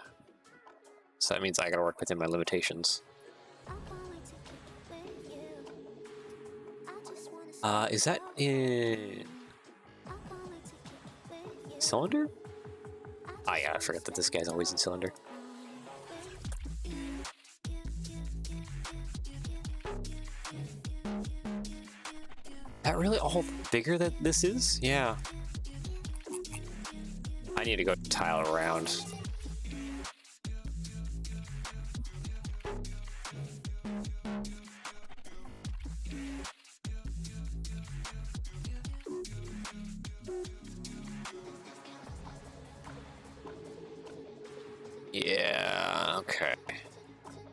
So that means I gotta work within my limitations. Is that in cylinder? Oh yeah, I forgot that this guy's always in cylinder. That really all bigger that this is? Yeah. I need to go tile around. Yeah, okay.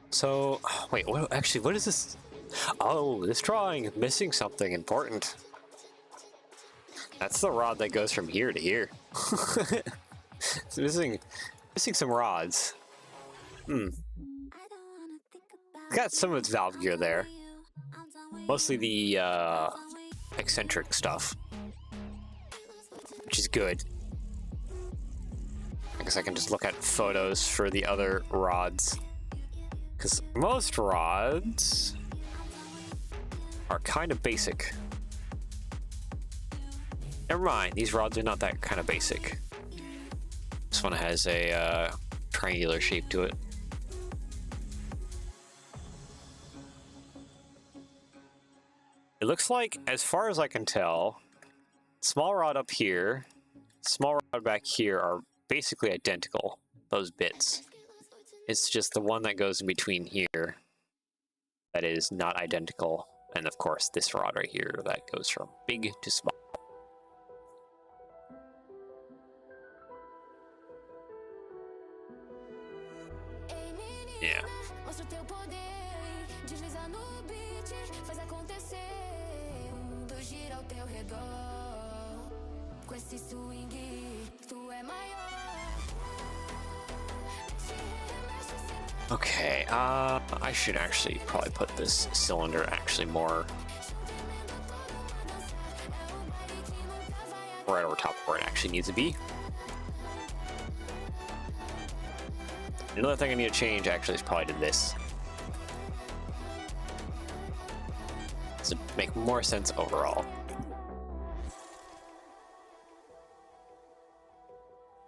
So, wait, what is this? Oh, this drawing is missing something important. That's the rod that goes from here to here. It's missing some rods. It's got some of its valve gear there. Mostly the eccentric stuff, which is good. I guess I can just look at photos for the other rods. Because most rods are kind of basic. Never mind, these rods are not that kind of basic. This one has a triangular shape to it. It looks like, as far as I can tell, small rod up here, small rod back here are basically identical, those bits. It's just the one that goes in between here that is not identical. And of course, this rod right here that goes from big to small. Yeah. Okay, I should actually probably put this cylinder actually more right over top of where it actually needs to be. Another thing I need to change actually is probably to this. To make more sense overall.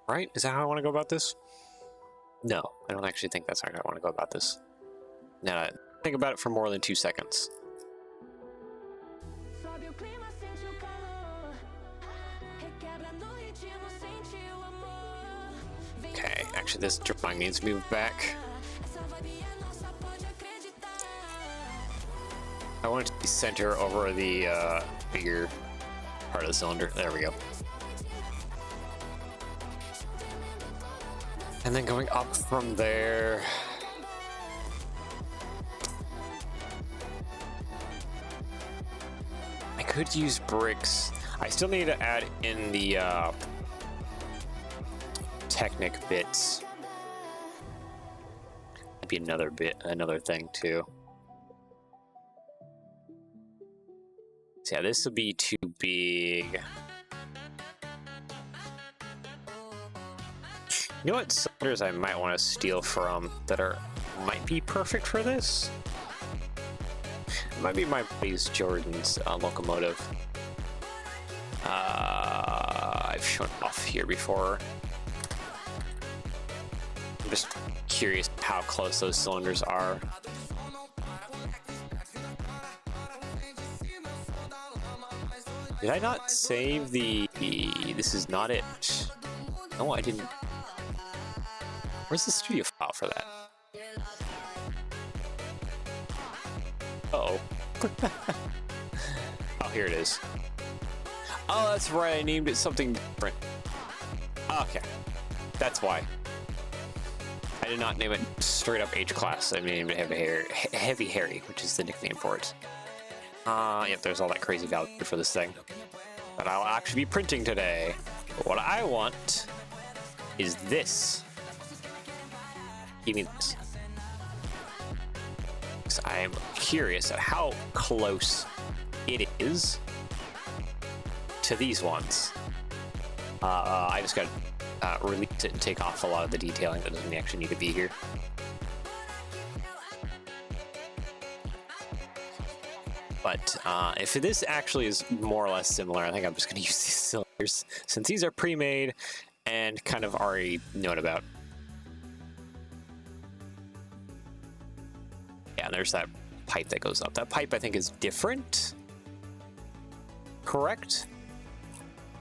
Right? Is that how I want to go about this? No, I don't actually think that's how I want to go about this. Now, think about it for more than 2 seconds. Okay, actually this drawing needs to move back. I want it to be center over the bigger part of the cylinder. There we go. And then going up from there. I could use bricks. I still need to add in the Technic bits. That'd be another thing too. So yeah, this would be too big. You know what cylinders I might want to steal from that might be perfect for this? It might be my buddy's Jordan's locomotive. I've shown off here before. I'm just curious how close those cylinders are. Did I not save the... This is not it. No, I didn't. Where's the studio file for that? Uh-oh. Oh, here it is. Oh, that's right, I named it something different. Okay, that's why. I did not name it straight up H-Class. I named it Heavy Harry, which is the nickname for it. Yep, there's all that crazy value for this thing. But I'll actually be printing today. But what I want is this. Give me this. So I am curious at how close it is to these ones. I just got to release it and take off a lot of the detailing that doesn't actually need to be here. But if this actually is more or less similar, I think I'm just going to use these cylinders since these are pre-made and kind of already known about. Yeah, and there's that pipe that goes up. That pipe, I think, is different. Correct?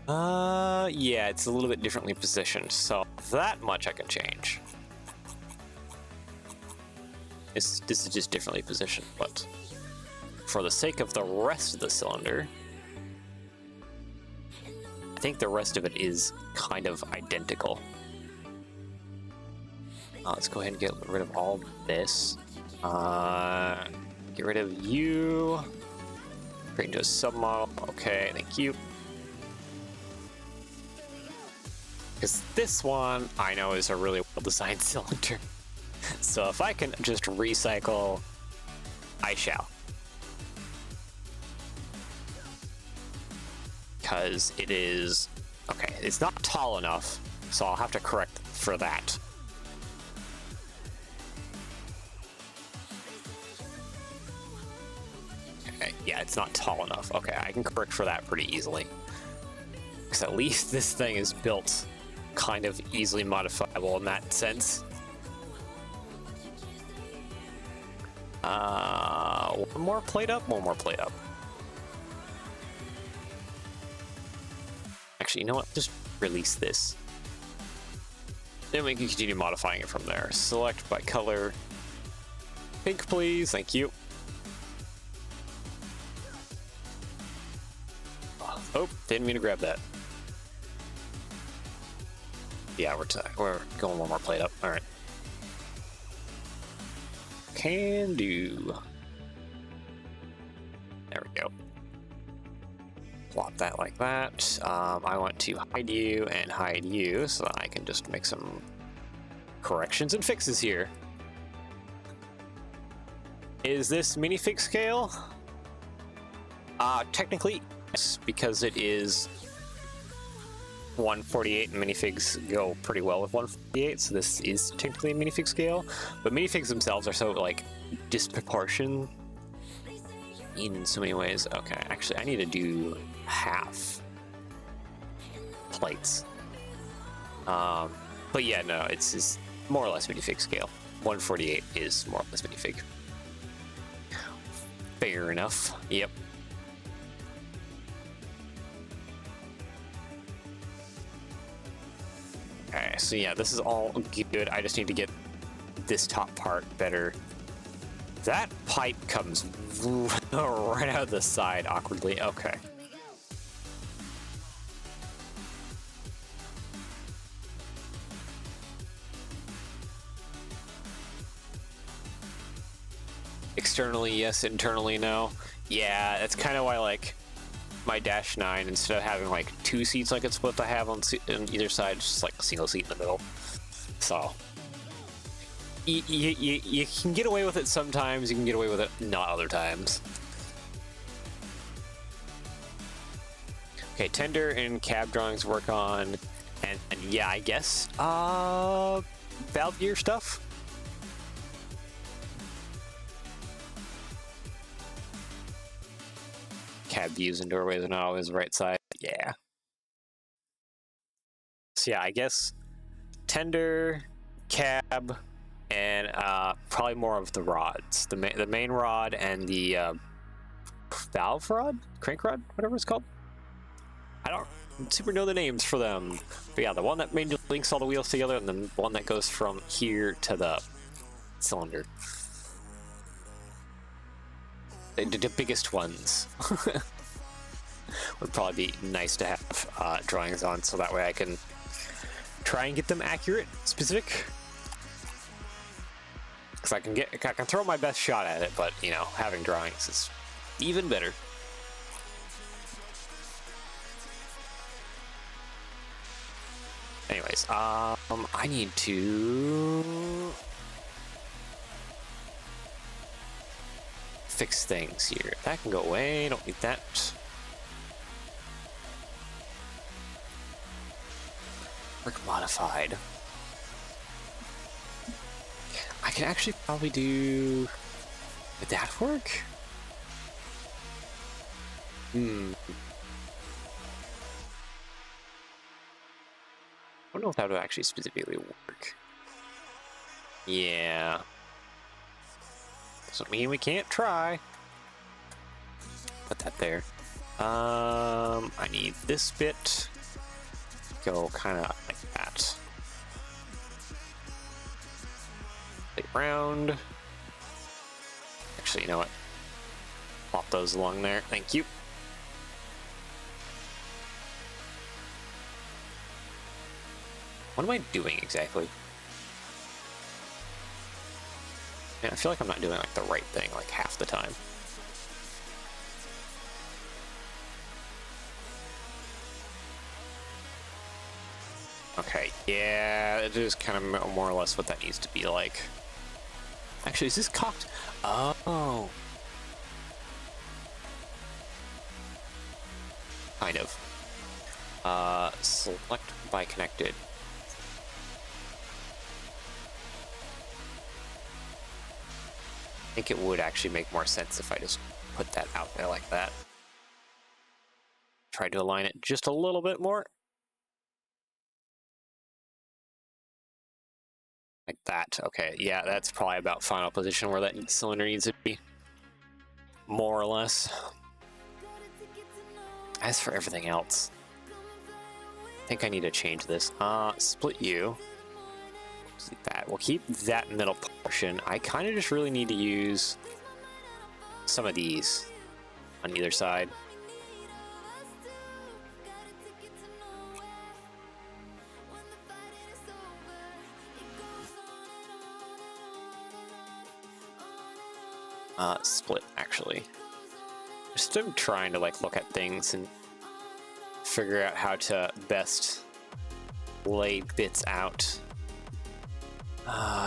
Yeah, it's a little bit differently positioned, so that much I can change. This is just differently positioned, but for the sake of the rest of the cylinder, I think the rest of it is kind of identical. Let's go ahead and get rid of all this. Get rid of you. Create into a submodel. Okay, thank you. Because this one I know is a really well-designed cylinder. So if I can just recycle, I shall. Because it is, okay, it's not tall enough, so I'll have to correct for that. Okay, yeah, it's not tall enough. Okay, I can correct for that pretty easily. Because at least this thing is built kind of easily modifiable in that sense. One more plate up, one more plate up. Actually, you know what? Just release this. Then we can continue modifying it from there. Select by color. Pink, please. Thank you. Oh, didn't mean to grab that. Yeah, we're going one more plate up. All right. Can do. There we go. Plot that like that. I want to hide you and hide you so that I can just make some corrections and fixes here. Is this minifig scale? Technically, yes, because it is 148 and minifigs go pretty well with 148, so this is technically a minifig scale. But minifigs themselves are so like disproportionate in so many ways. Okay, actually, I need to do half plates. But yeah, no, it's more or less minifig scale. 148 is more or less minifig. Fair enough. Yep. Okay, so yeah, this is all good. I just need to get this top part better. That pipe comes right out of the side awkwardly. Okay. Externally, yes. Internally, no. Yeah, that's kind of why, like, my Dash 9, instead of having, like, 2 seats like it's supposed to have on either side, it's just, like, a single seat in the middle. So, you can get away with it sometimes, you can get away with it not other times. Okay, tender and cab drawings work on, and yeah, I guess, valve gear stuff? Cab views and doorways are not always the right side. Yeah. So yeah, I guess tender, cab, and probably more of the rods. The main rod and the valve rod? Crank rod? Whatever it's called. I don't super know the names for them. But yeah, the one that mainly links all the wheels together, and then the one that goes from here to the cylinder. The biggest ones would probably be nice to have drawings on, so that way I can try and get them accurate, specific. Because I can throw my best shot at it, but you know, having drawings is even better. Anyways, I need to fix things here. That can go away. Don't need that. Brick modified. I can actually probably do. Would that work? I don't know if that would actually specifically work. Yeah. Doesn't mean we can't try. Put that there. I need this bit. Go kind of like that. Plate round. Actually, you know what? Plop those along there. Thank you. What am I doing exactly? Man, I feel like I'm not doing like the right thing like half the time. Okay, yeah, it is kind of more or less what that needs to be like. Actually, is this cocked? Oh. Kind of. Select by connected. I think it would actually make more sense if I just put that out there like that. Try to align it just a little bit more. Like that. Okay, yeah, that's probably about final position where that cylinder needs to be. More or less. As for everything else, I think I need to change this. Split U. That. We'll keep that middle portion. I kind of just really need to use some of these on either side. Split, actually. Just trying to like look at things and figure out how to best lay bits out.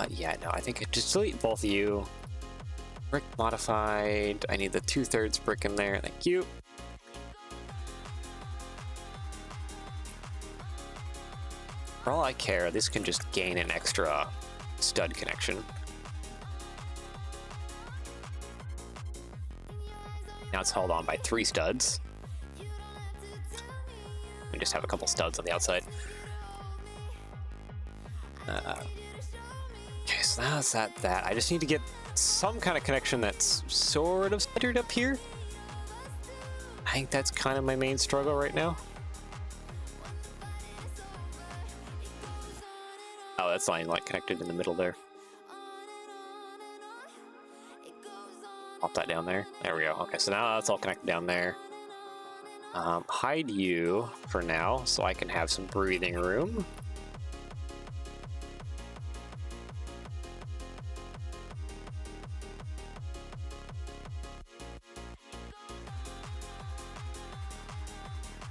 Yeah, no, I think just delete both of you. Brick modified. I need the 2/3 brick in there. Thank you. For all I care, this can just gain an extra stud connection. Now it's held on by 3 studs. We just have a couple studs on the outside. Okay, so now it's that. I just need to get some kind of connection that's sort of centered up here. I think that's kind of my main struggle right now. Oh, that's line like connected in the middle there. Pop that down there. There we go. Okay, so now that's all connected down there. Hide you for now so I can have some breathing room.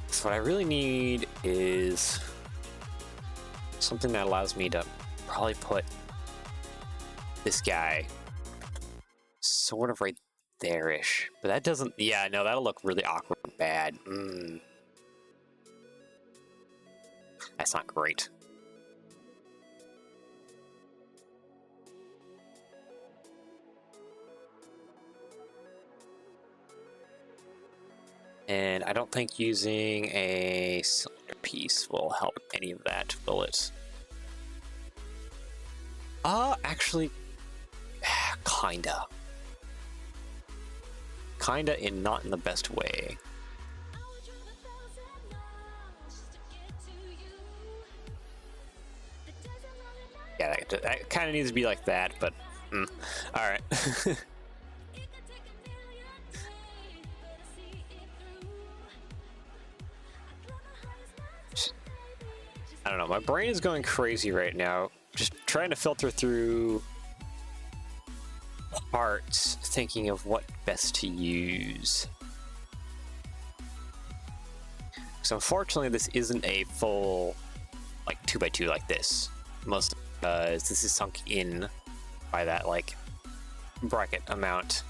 So what I really need is something that allows me to probably put this guy sort of right there-ish. But that doesn't... Yeah, no, that'll look really awkward and bad. That's not great. And I don't think using a cylinder piece will help any of that, will it? Actually, kinda. Kinda, in not in the best way. Yeah, that kind of needs to be like that, but all right. I don't know, my brain is going crazy right now, just trying to filter through parts, thinking of what best to use. So unfortunately, this isn't a full, like, 2x2 like this. Most this is sunk in by that, like, bracket amount.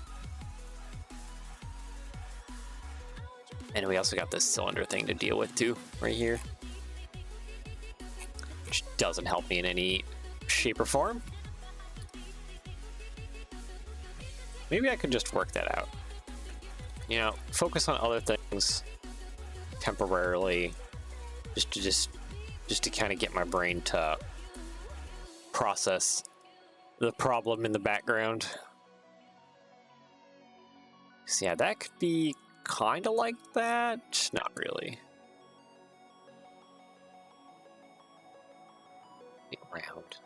And we also got this cylinder thing to deal with too, right here. Which doesn't help me in any shape or form. Maybe I could just work that out. You know, focus on other things temporarily, just to kind of get my brain to process the problem in the background. So yeah, that could be kind of like that. Not really. Round.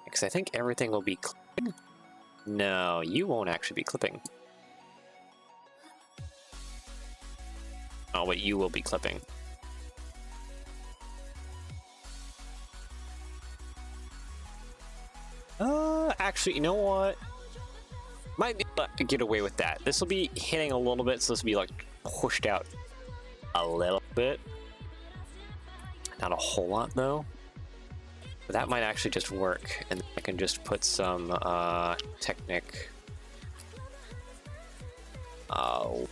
Because I think everything will be clipping. No, you won't actually be clipping. Oh, but you will be clipping. Actually, you know what? Might be able to get away with that. This will be hitting a little bit, so this will be like pushed out a little bit. Not a whole lot though. But that might actually just work, and I can just put some Technic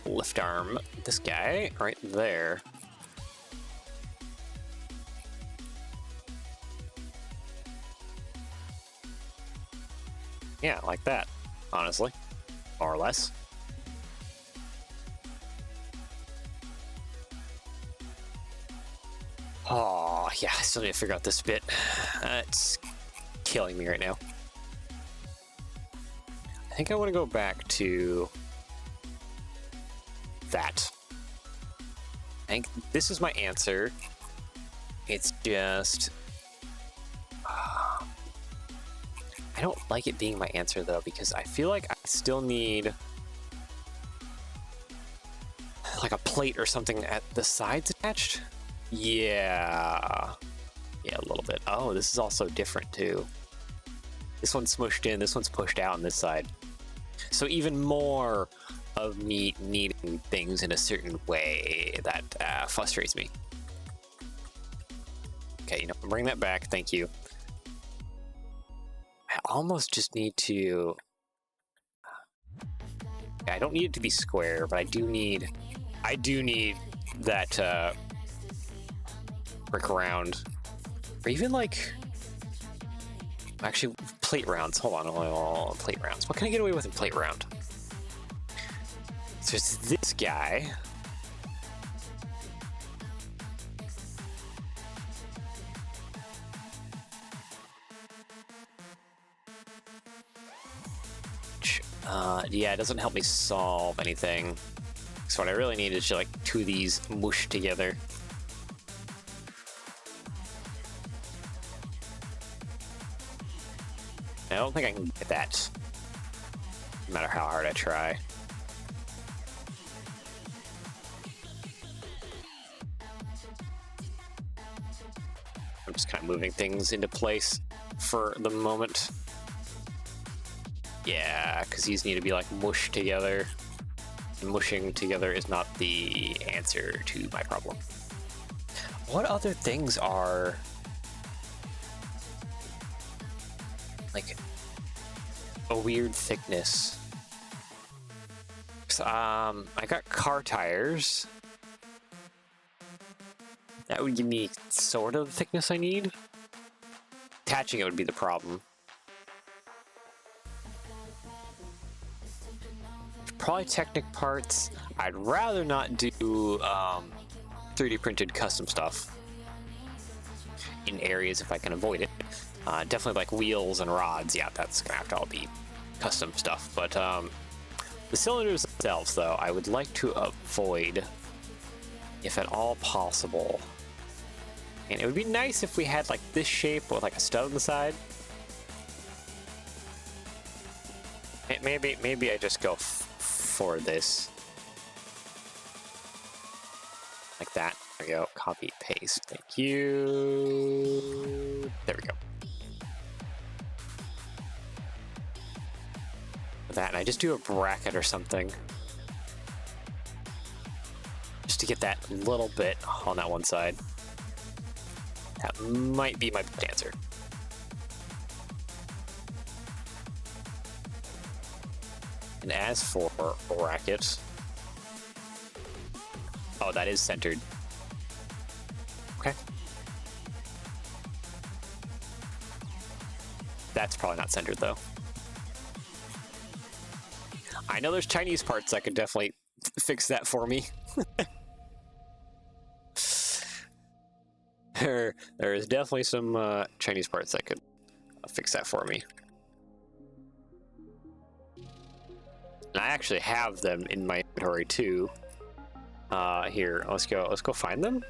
lift arm, this guy right there. Yeah, like that, honestly, more or less. Oh, yeah, I still need to figure out this bit. It's killing me right now. I think I want to go back to that. I think this is my answer. It's just... I don't like it being my answer, though, because I feel like I still need like a plate or something at the sides attached. Yeah, a little bit. Oh, this is also different too. This one's smushed in, this one's pushed out on this side. So even more of me needing things in a certain way that frustrates me. Okay, you know, bring that back, thank you. I almost just need to I don't need it to be square, but I do need that brick round, or even like actually plate rounds. Hold on, plate rounds. What can I get away with in plate round? So it's this guy. Yeah, it doesn't help me solve anything. So what I really need is just like two of these mushed together. I don't think I can get that, no matter how hard I try. I'm just kind of moving things into place for the moment. Yeah, because these need to be like mushed together. And mushing together is not the answer to my problem. What other things are like a weird thickness? I got car tires. That would give me sort of the thickness I need. Attaching it would be the problem. Probably Technic parts. I'd rather not do 3D printed custom stuff in areas if I can avoid it. Definitely like wheels and rods. Yeah, that's gonna have to all be custom stuff. But the cylinders themselves, though, I would like to avoid, if at all possible. And it would be nice if we had like this shape with like a stud on the side. Maybe I just go for this. Like that. There we go. Copy, paste. Thank you. There we go. That, and I just do a bracket or something. Just to get that little bit on that one side. That might be my answer. And as for bracket, oh, that is centered. Okay. That's probably not centered though. I know there's Chinese parts that could definitely fix that for me. There is definitely some Chinese parts that could fix that for me. And I actually have them in my inventory too. Here, let's go find them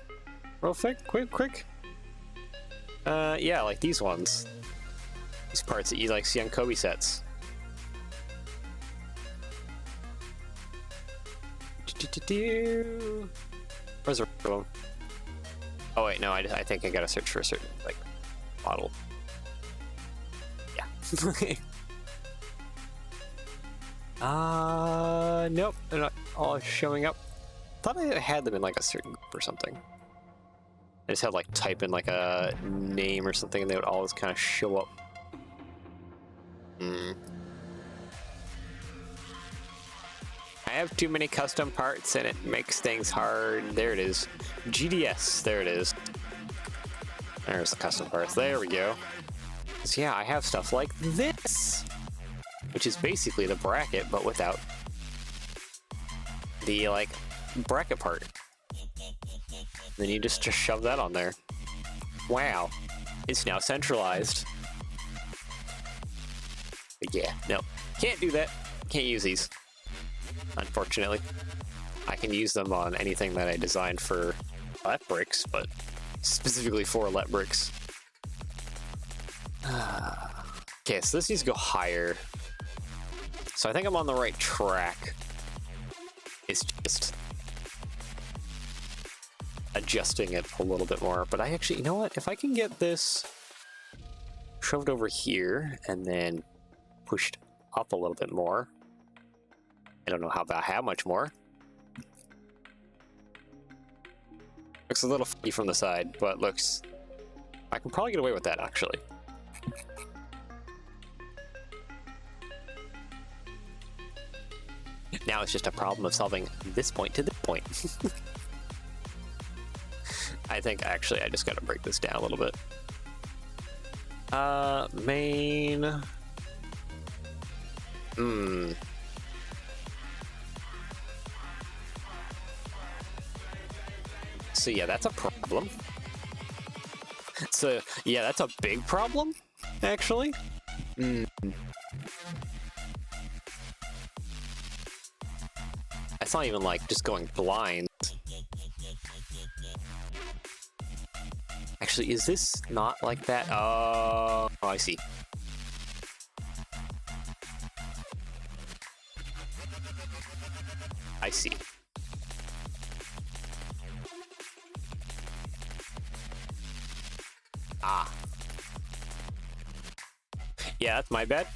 real quick. Yeah, like these ones. These parts that you like see on Kobe sets. Where's the one? Oh wait, no, I think I gotta search for a certain like model. Yeah. Nope, they're not all showing up. Thought I had them in like a certain group or something. I just had like type in like a name or something and they would always kind of show up. I have too many custom parts and it makes things hard. There it is. GDS, there it is. There's the custom parts, there we go. So yeah, I have stuff like this, which is basically the bracket, but without the like bracket part. Then you just shove that on there. Wow, it's now centralized. But yeah, no, can't do that. Can't use these, unfortunately. I can use them on anything that I designed for let bricks, but specifically for let bricks. Okay, so this needs to go higher. So I think I'm on the right track. It's just adjusting it a little bit more. But I actually, you know what? If I can get this shoved over here and then pushed up a little bit more. I don't know how much more. Looks a little funny from the side, but looks... I can probably get away with that, actually. Now it's just a problem of solving this point to this point. I think actually I just gotta break this down a little bit. Main. So yeah, that's a problem. So yeah, that's a big problem, actually. It's not even like just going blind. Actually, is this not like that? Oh, I see. I see. Ah. Yeah, that's my bad.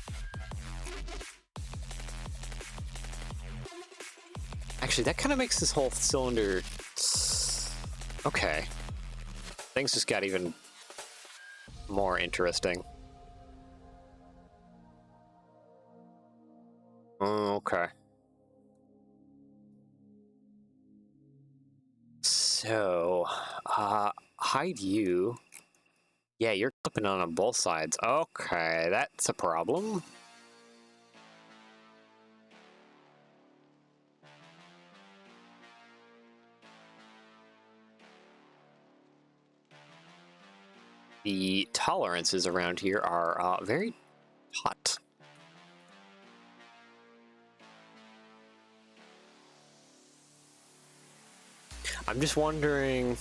Actually, that kind of makes this whole cylinder... Okay. Things just got even more interesting. Okay. So, hide you. Yeah, you're clipping on both sides. Okay, that's a problem. The tolerances around here are very hot. I'm just wondering...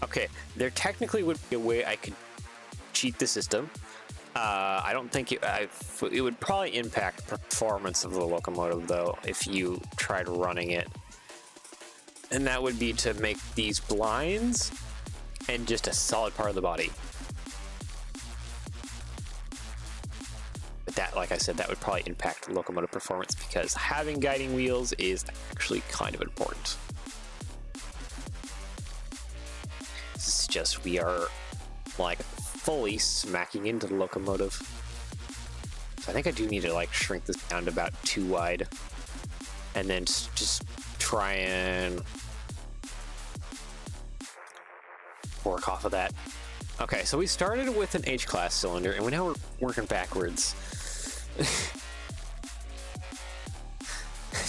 Okay, there technically would be a way I could cheat the system. I don't think it would probably impact performance of the locomotive, though, if you tried running it. And that would be to make these blinds and just a solid part of the body. But that, like I said, that would probably impact the locomotive performance because having guiding wheels is actually kind of important. This is just, we are like fully smacking into the locomotive. So I think I do need to like shrink this down to about 2 wide and then just try and work off of that. Okay, so we started with an H-class cylinder and now we're working backwards.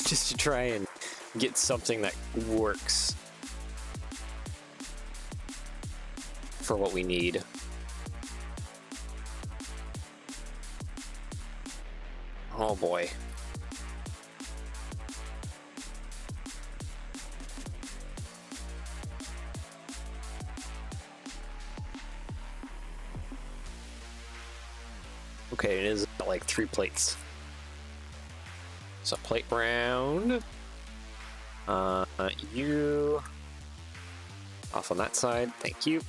Just to try and get something that works for what we need. Oh boy. Okay, it is like 3 plates. So plate round. You off on that side. Thank you.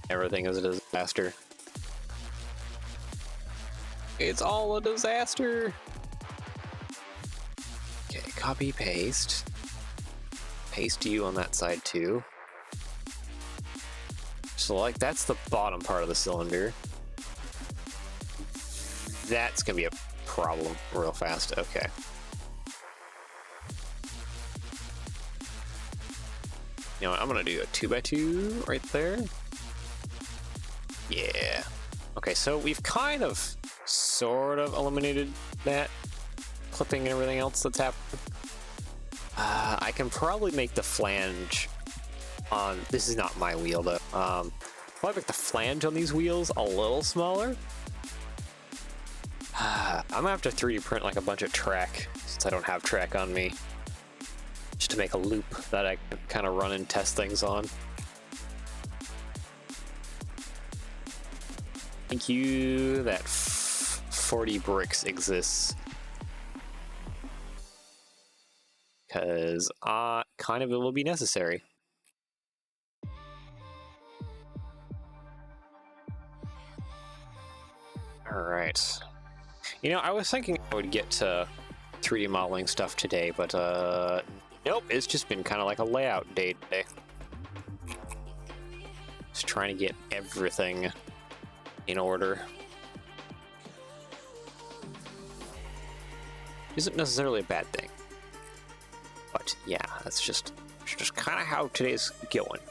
Everything is a disaster. It's all a disaster. Okay, copy, paste. Paste you on that side too. So like that's the bottom part of the cylinder. That's gonna be a problem real fast. Okay. You know what, I'm gonna do a 2x2 right there. Yeah. Okay, so we've kind of sort of eliminated that clipping and everything else that's happened. I can probably make the flange on, this is not my wheel though, probably make the flange on these wheels a little smaller. I'm gonna have to 3D print like a bunch of track, since I don't have track on me, just to make a loop that I can kind of run and test things on. Thank you that 40 bricks exists. Because kind of it will be necessary. Alright. You know, I was thinking I would get to 3D modeling stuff today, but nope, it's just been kind of like a layout day today. Just trying to get everything in order. Isn't necessarily a bad thing. But yeah, that's just kind of how today's going.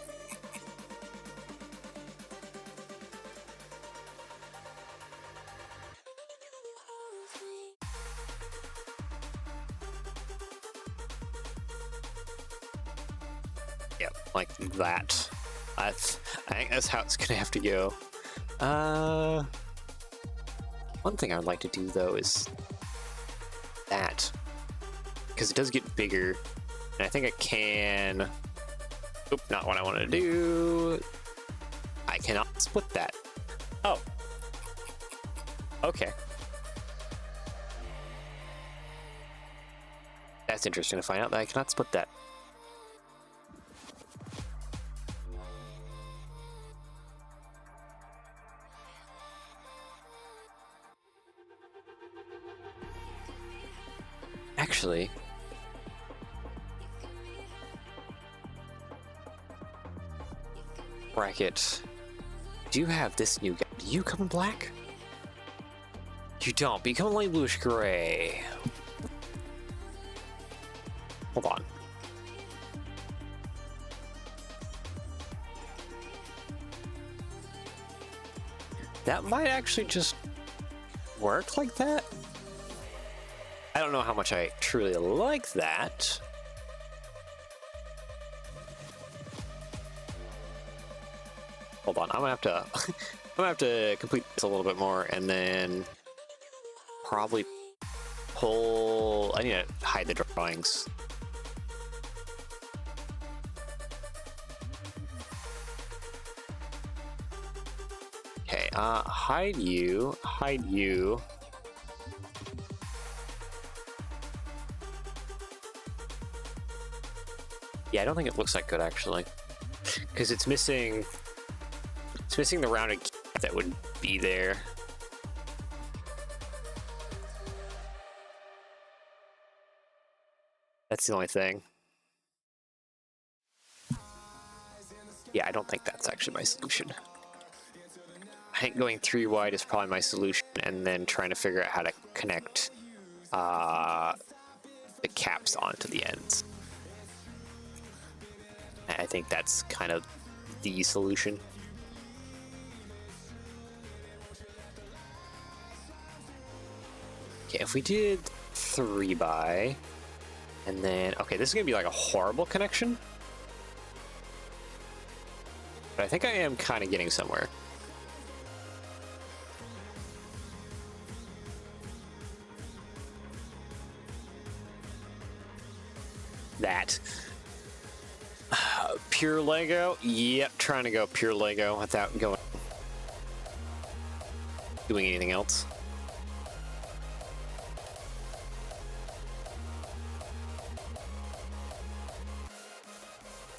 Yep, like that. I think that's how it's gonna have to go. One thing I'd like to do though is that, because it does get bigger, and I think I can. Oop, not what I wanted to do. I cannot split that. Oh. Okay. That's interesting to find out that I cannot split that. Actually, bracket, do you have this new guy? Do you come in black? You don't. Become light bluish gray. Hold on. That might actually just work like that. I don't know how much I truly like that. Hold on, I'm gonna have to complete this a little bit more and then probably pull. I need to hide the drawings. Okay, hide you. Yeah, I don't think it looks that good actually, because it's missing the rounded cap that would be there. That's the only thing. Yeah, I don't think that's actually my solution. I think going 3 wide is probably my solution, and then trying to figure out how to connect the caps onto the ends. I think that's kind of the solution. Okay, if we did 3 by, and then, okay, this is gonna be like a horrible connection, but I think I am kind of getting somewhere. That. Pure Lego? Yep, trying to go pure Lego without doing anything else.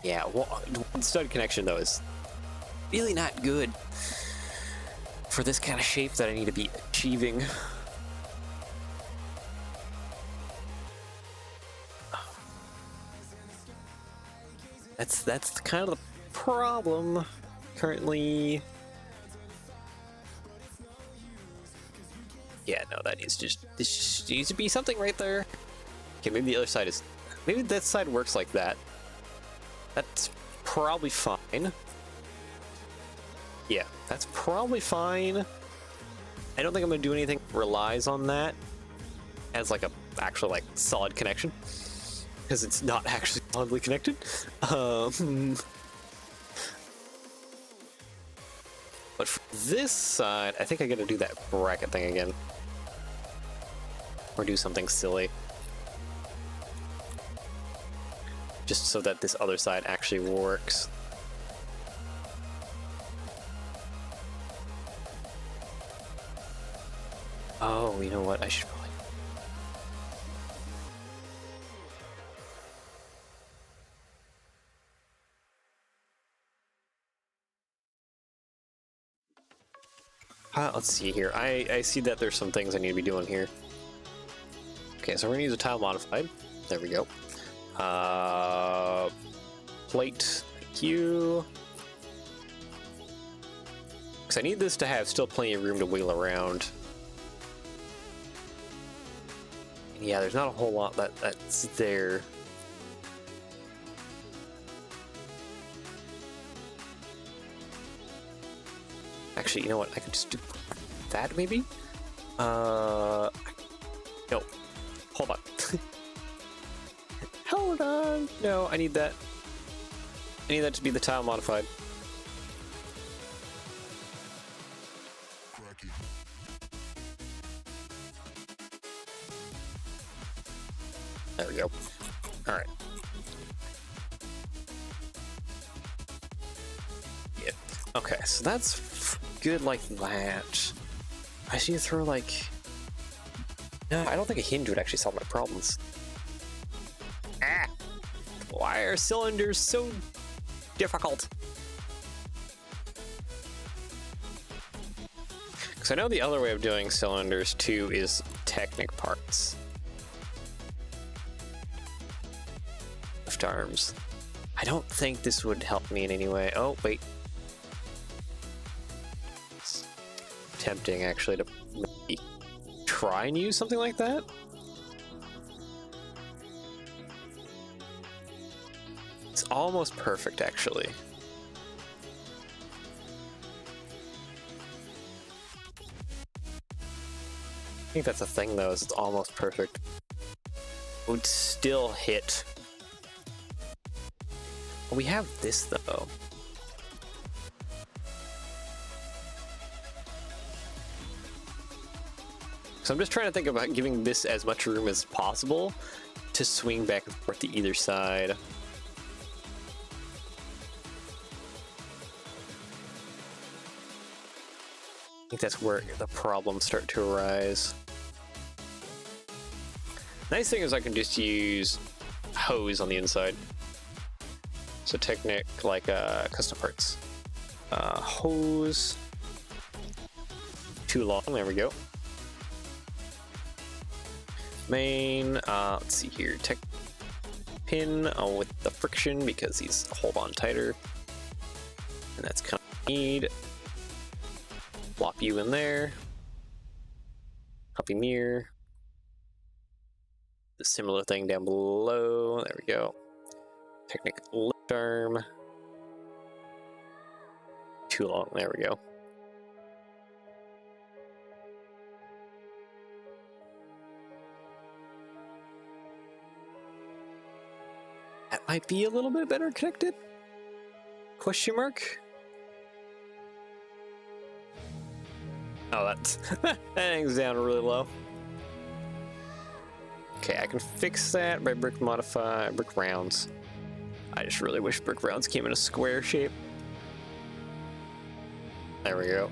Yeah, one stud connection though is really not good for this kind of shape that I need to be achieving. That's kind of the problem currently. Yeah, no, this just needs to be something right there. Okay, maybe the other side is, maybe that side works like that. That's probably fine. Yeah, that's probably fine. I don't think I'm gonna do anything that relies on that as like a actual like solid connection, because it's not actually solidly connected. But for this side, I think I gotta do that bracket thing again, or do something silly, just so that this other side actually works. Oh, you know what? I should probably... let's see here. I see that there's some things I need to be doing here. Okay, so we're gonna use a tile modified. There we go. Plate Q. Because I need this to have still plenty of room to wheel around. Yeah, there's not a whole lot that's there. Actually, you know what? I could just do that maybe? No. Hold on. Hold on. No, I need that. I need that to be the tile modified. There we go. All right. Yeah. Okay, so that's good like that. I should throw like... No, I don't think a hinge would actually solve my problems. Ah! Why are cylinders so difficult? Because I know the other way of doing cylinders too is Technic parts. Lift arms. I don't think this would help me in any way. Oh, wait. It's tempting actually to maybe try and use something like that. It's almost perfect actually. I think that's the thing though, is it's almost perfect. It would still hit. We have this though. So I'm just trying to think about giving this as much room as possible to swing back and forth to either side. I think that's where the problems start to arise. Nice thing is I can just use hose on the inside. So Technic, like custom parts. Hose. Too long, there we go. Main, let's see here, tech pin with the friction because these hold on tighter. And that's kind of need. Plop you in there. Copy mirror. The similar thing down below, there we go. Technic lift arm. Too long, there we go. That might be a little bit better connected? Question mark? Oh, that's that hangs down really low. Okay, I can fix that by brick modify, brick rounds. I just really wish brick rounds came in a square shape. There we go.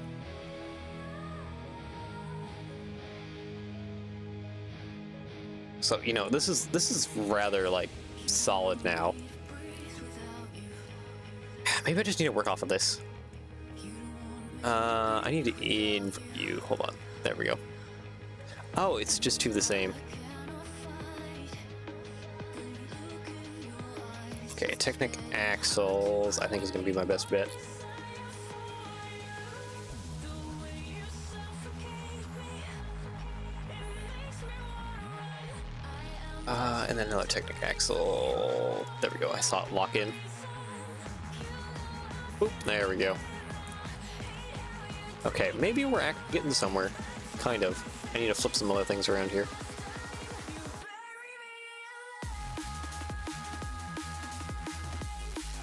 So, you know, this is rather like solid now. Maybe I just need to work off of this. I need to in-view. Hold on. There we go. Oh, it's just two the same. Okay, Technic axles, I think is going to be my best bet. And then another Technic axle. There we go, I saw it lock in. Oop, there we go. Okay, maybe we're getting somewhere. Kind of. I need to flip some other things around here.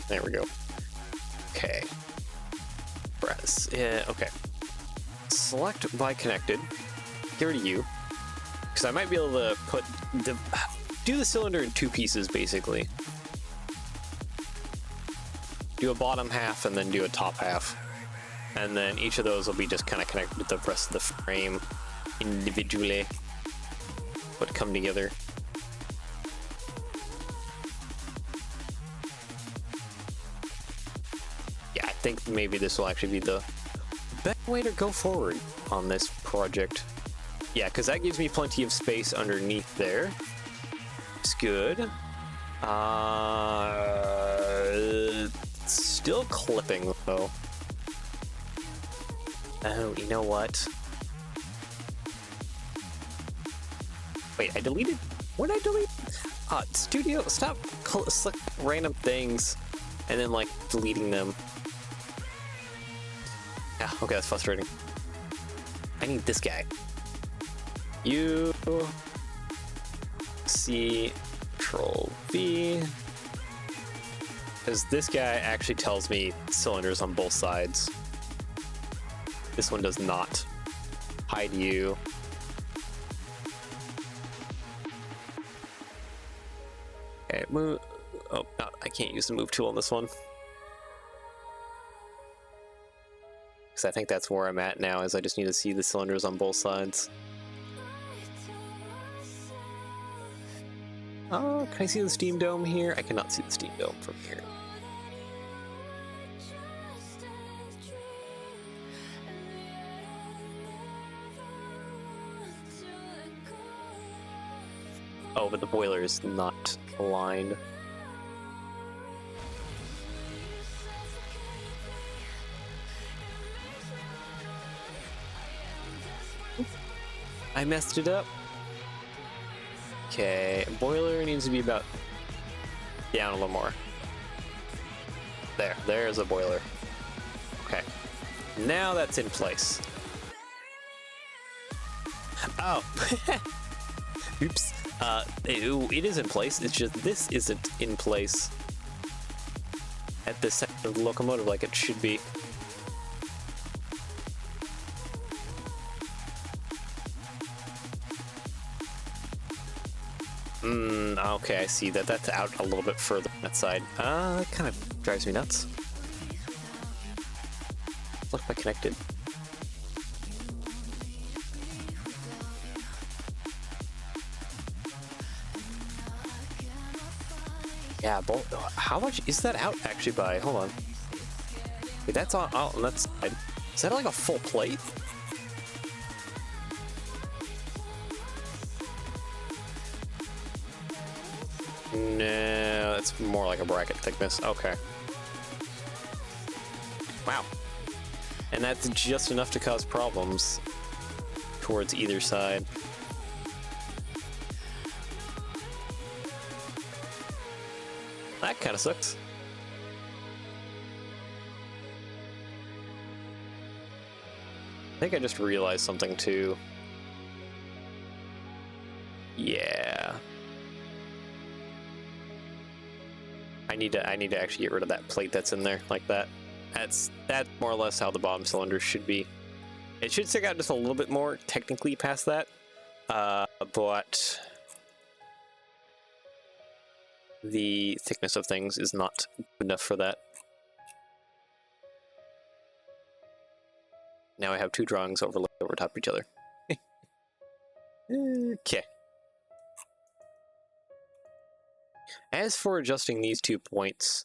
There we go. Okay. Press. Yeah, okay. Select by connected. Get rid of you. Because I might be able to put do the cylinder in two pieces, basically. Do a bottom half and then do a top half. And then each of those will be just kind of connected with the rest of the frame individually, but come together. Yeah, I think maybe this will actually be the best way to go forward on this project. Yeah, because that gives me plenty of space underneath there. It's good. Still clipping though. Oh, you know what? Wait, I deleted. What did I delete? Studio, stop random things and then like deleting them. Yeah, okay, that's frustrating. I need this guy. U C Control V, because this guy actually tells me cylinders on both sides. This one does not. Hide you. Okay, move. Oh, no, I can't use the move tool on this one. Because I think that's where I'm at now, is I just need to see the cylinders on both sides. Oh, can I see the steam dome here? I cannot see the steam dome from here. Oh, but the boiler is not aligned. I messed it up. Okay, boiler needs to be about down a little more. There's a boiler. Okay, now that's in place. Oh, oops. It is in place. It's just this isn't in place at the center of the locomotive like it should be. Okay, I see that. That's out a little bit further on that side. That kind of drives me nuts. Look, I connected. Yeah, how much is that out actually by? Hold on. Wait, that's on that side. Is that like a full plate? No, it's more like a bracket thickness. Okay. Wow. And that's just enough to cause problems towards either side. That kind of sucks. I think I just realized something too. Yeah. I need to actually get rid of that plate that's in there like that. That's more or less how the bottom cylinder should be. It should stick out just a little bit more technically past that, but the thickness of things is not good enough for that. Now I have two drawings overlaid over top of each other. Okay. As for adjusting these 2 points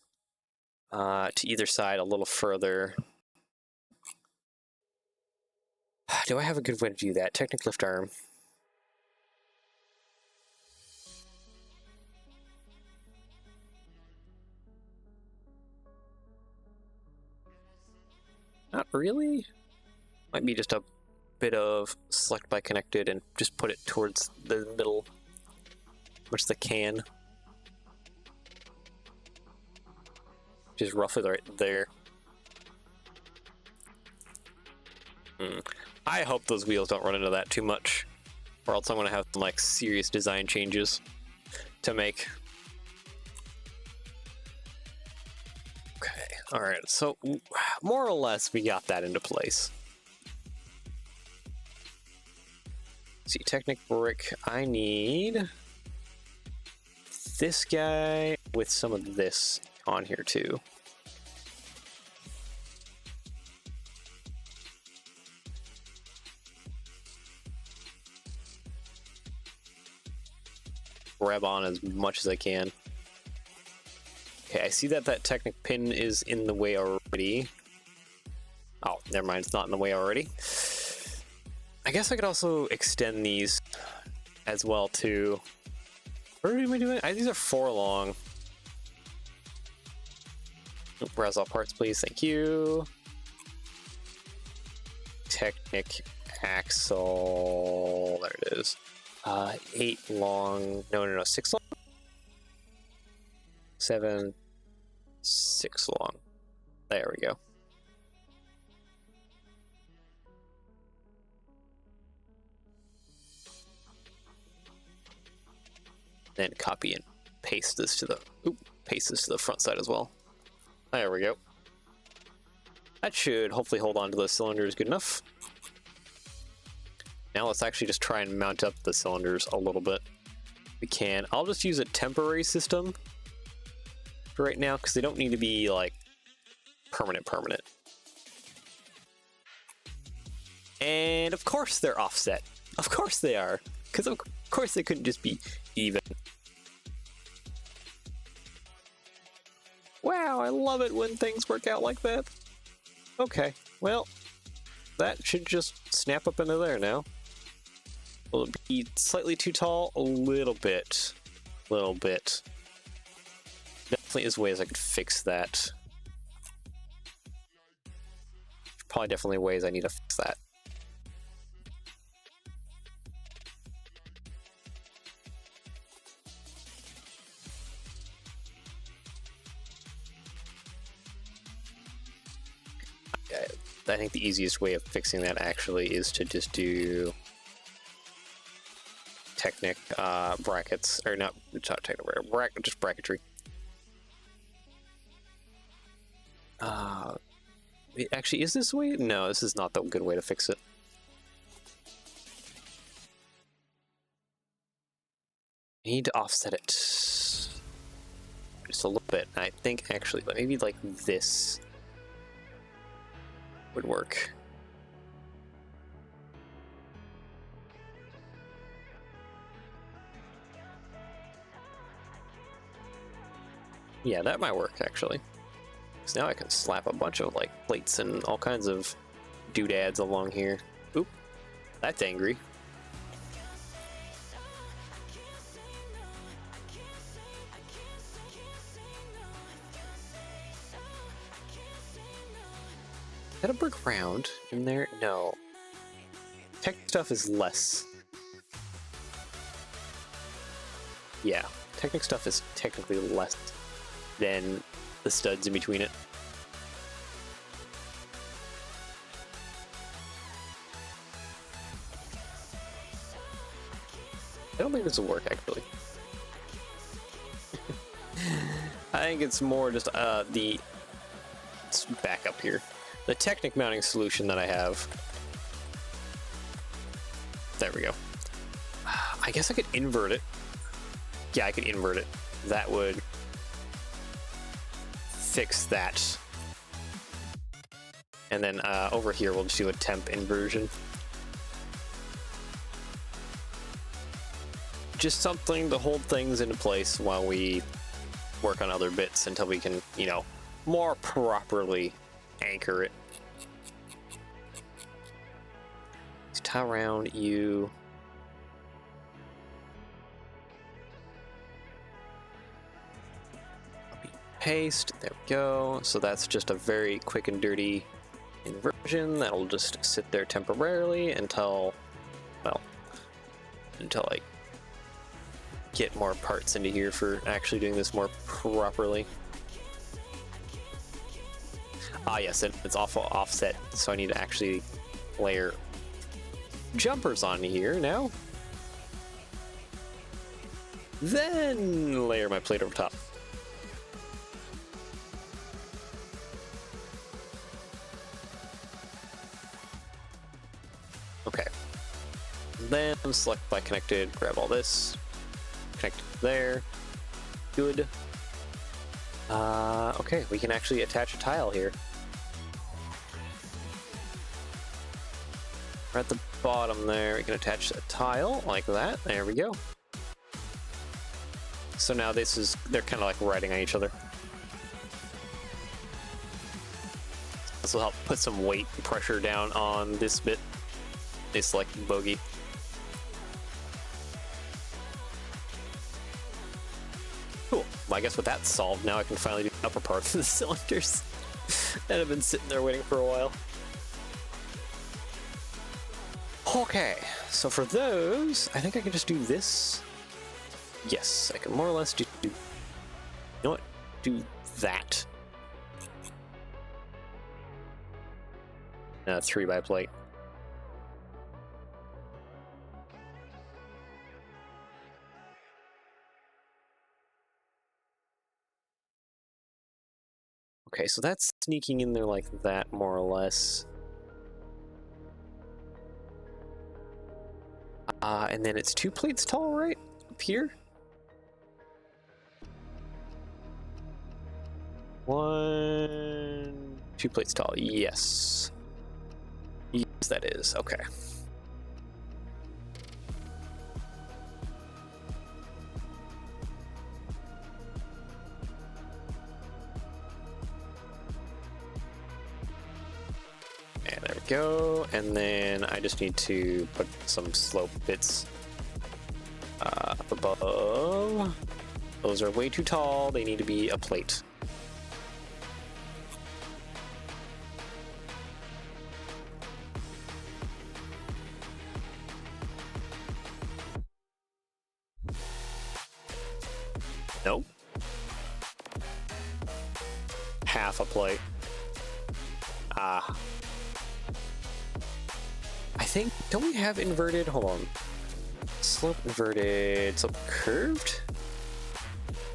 to either side a little further, do I have a good way to do that? Technic lift arm. Not really. Might be just a bit of select by connected and just put it towards the middle, which the can. Just roughly right there. I hope those wheels don't run into that too much, or else I'm gonna have some like serious design changes to make. Okay, all right. So more or less, we got that into place. See, Technic brick. I need this guy with some of this on here too. Grab on as much as I can. Okay, I see that Technic pin is in the way already. Oh, never mind, it's not in the way already. I guess I could also extend these as well too. What am I doing? These are 4 long. Browse all parts, please. Thank you. Technic axle. There it is. 8 long. No. 6 long. 7. 6 long. There we go. Then copy and paste this to the front side as well. There we go. That should hopefully hold on to the cylinders good enough. Now let's actually just try and mount up the cylinders a little bit. We can. I'll just use a temporary system for right now because they don't need to be like permanent. And of course they're offset. Of course they are. Because of course they couldn't just be even. Wow, I love it when things work out like that. Okay, well, that should just snap up into there now. Will it be slightly too tall? A little bit. Definitely is ways I could fix that. Probably definitely ways I need to fix that. I think the easiest way of fixing that actually is to just do Technic brackets, or not Technic, just bracketry. Actually, is this way? No, this is not the good way to fix it. I need to offset it just a little bit. I think actually maybe like this would work. Yeah, that might work actually. So now I can slap a bunch of like plates and all kinds of doodads along here. Oop, that's angry. Is that a brick round in there? No. Tech stuff is less. Yeah, Technic stuff is technically less than the studs in between it. I don't think this will work actually. I think it's more just let's back up here. The Technic mounting solution that I have. There we go. I guess I could invert it. Yeah, I could invert it. That would fix that. And then over here we'll just do a temp inversion. Just something to hold things into place while we work on other bits until we can, you know, more properly anchor it. Let's tie around you. Copy, paste. There we go. So that's just a very quick and dirty inversion that'll just sit there temporarily until, well, until I get more parts into here for actually doing this more properly. Ah, yes, it's offset, so I need to actually layer jumpers on here now. Then layer my plate over top. Okay. Then select by connected, grab all this, connect there. Good. Okay, we can actually attach a tile here. Right at the bottom there, we can attach a tile like that. There we go. So now this is, they're kind of like riding on each other. This will help put some weight and pressure down on this bit. they select bogey. Cool. Well, I guess with that solved, now I can finally do the upper parts of the cylinders that have been sitting there waiting for a while. Okay, so for those, I think I can just do this. Yes, I can more or less do you know what? Do that. 3x plate. Okay, so that's sneaking in there like that, more or less. And then it's 2 plates tall, right? Up here? 1, 2 plates tall, yes. Yes, that is, okay. And there we go, and then I just need to put some slope bits up above. Those are way too tall, they need to be a plate. Nope. Half a plate. I think, don't we have inverted? Hold on. Slope inverted, slope curved?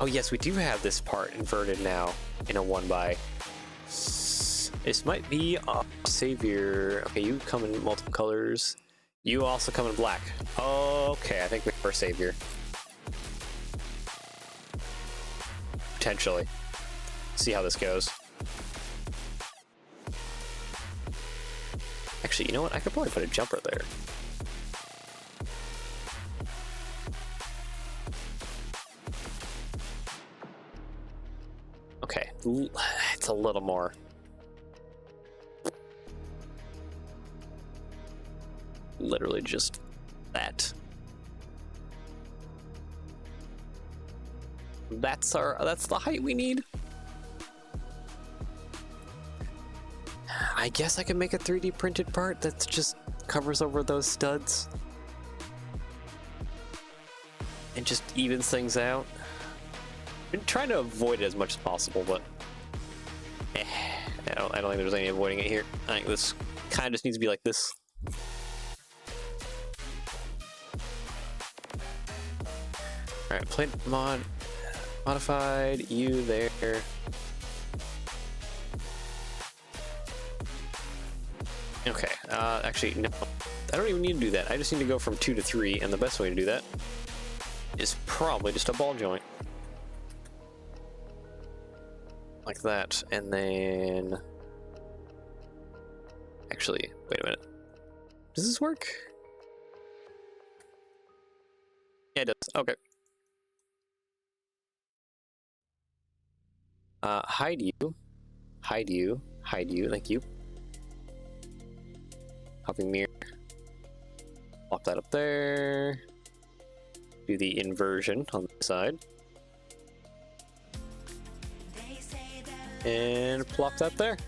Oh yes, we do have this part inverted now in a 1x. This might be a savior. Okay, you come in multiple colors. You also come in black. Okay, I think we have our savior. Potentially. See how this goes. Actually, you know what? I could probably put a jumper there. Okay, it's a little more. Literally just that. That's the height we need. I guess I can make a 3D printed part that just covers over those studs and just evens things out. I've been trying to avoid it as much as possible, but I don't think there's any avoiding it here. I think this kind of just needs to be like this. All right, plate modified, you there. Okay, actually, no, I don't even need to do that. I just need to go from 2 to 3, and the best way to do that is probably just a ball joint. Like that, and then... Actually, wait a minute. Does this work? Yeah, it does. Okay. Hide you. Hide you. Hide you. Thank you. Hopping mirror. Plop that up there. Do the inversion on the side. And plop that there.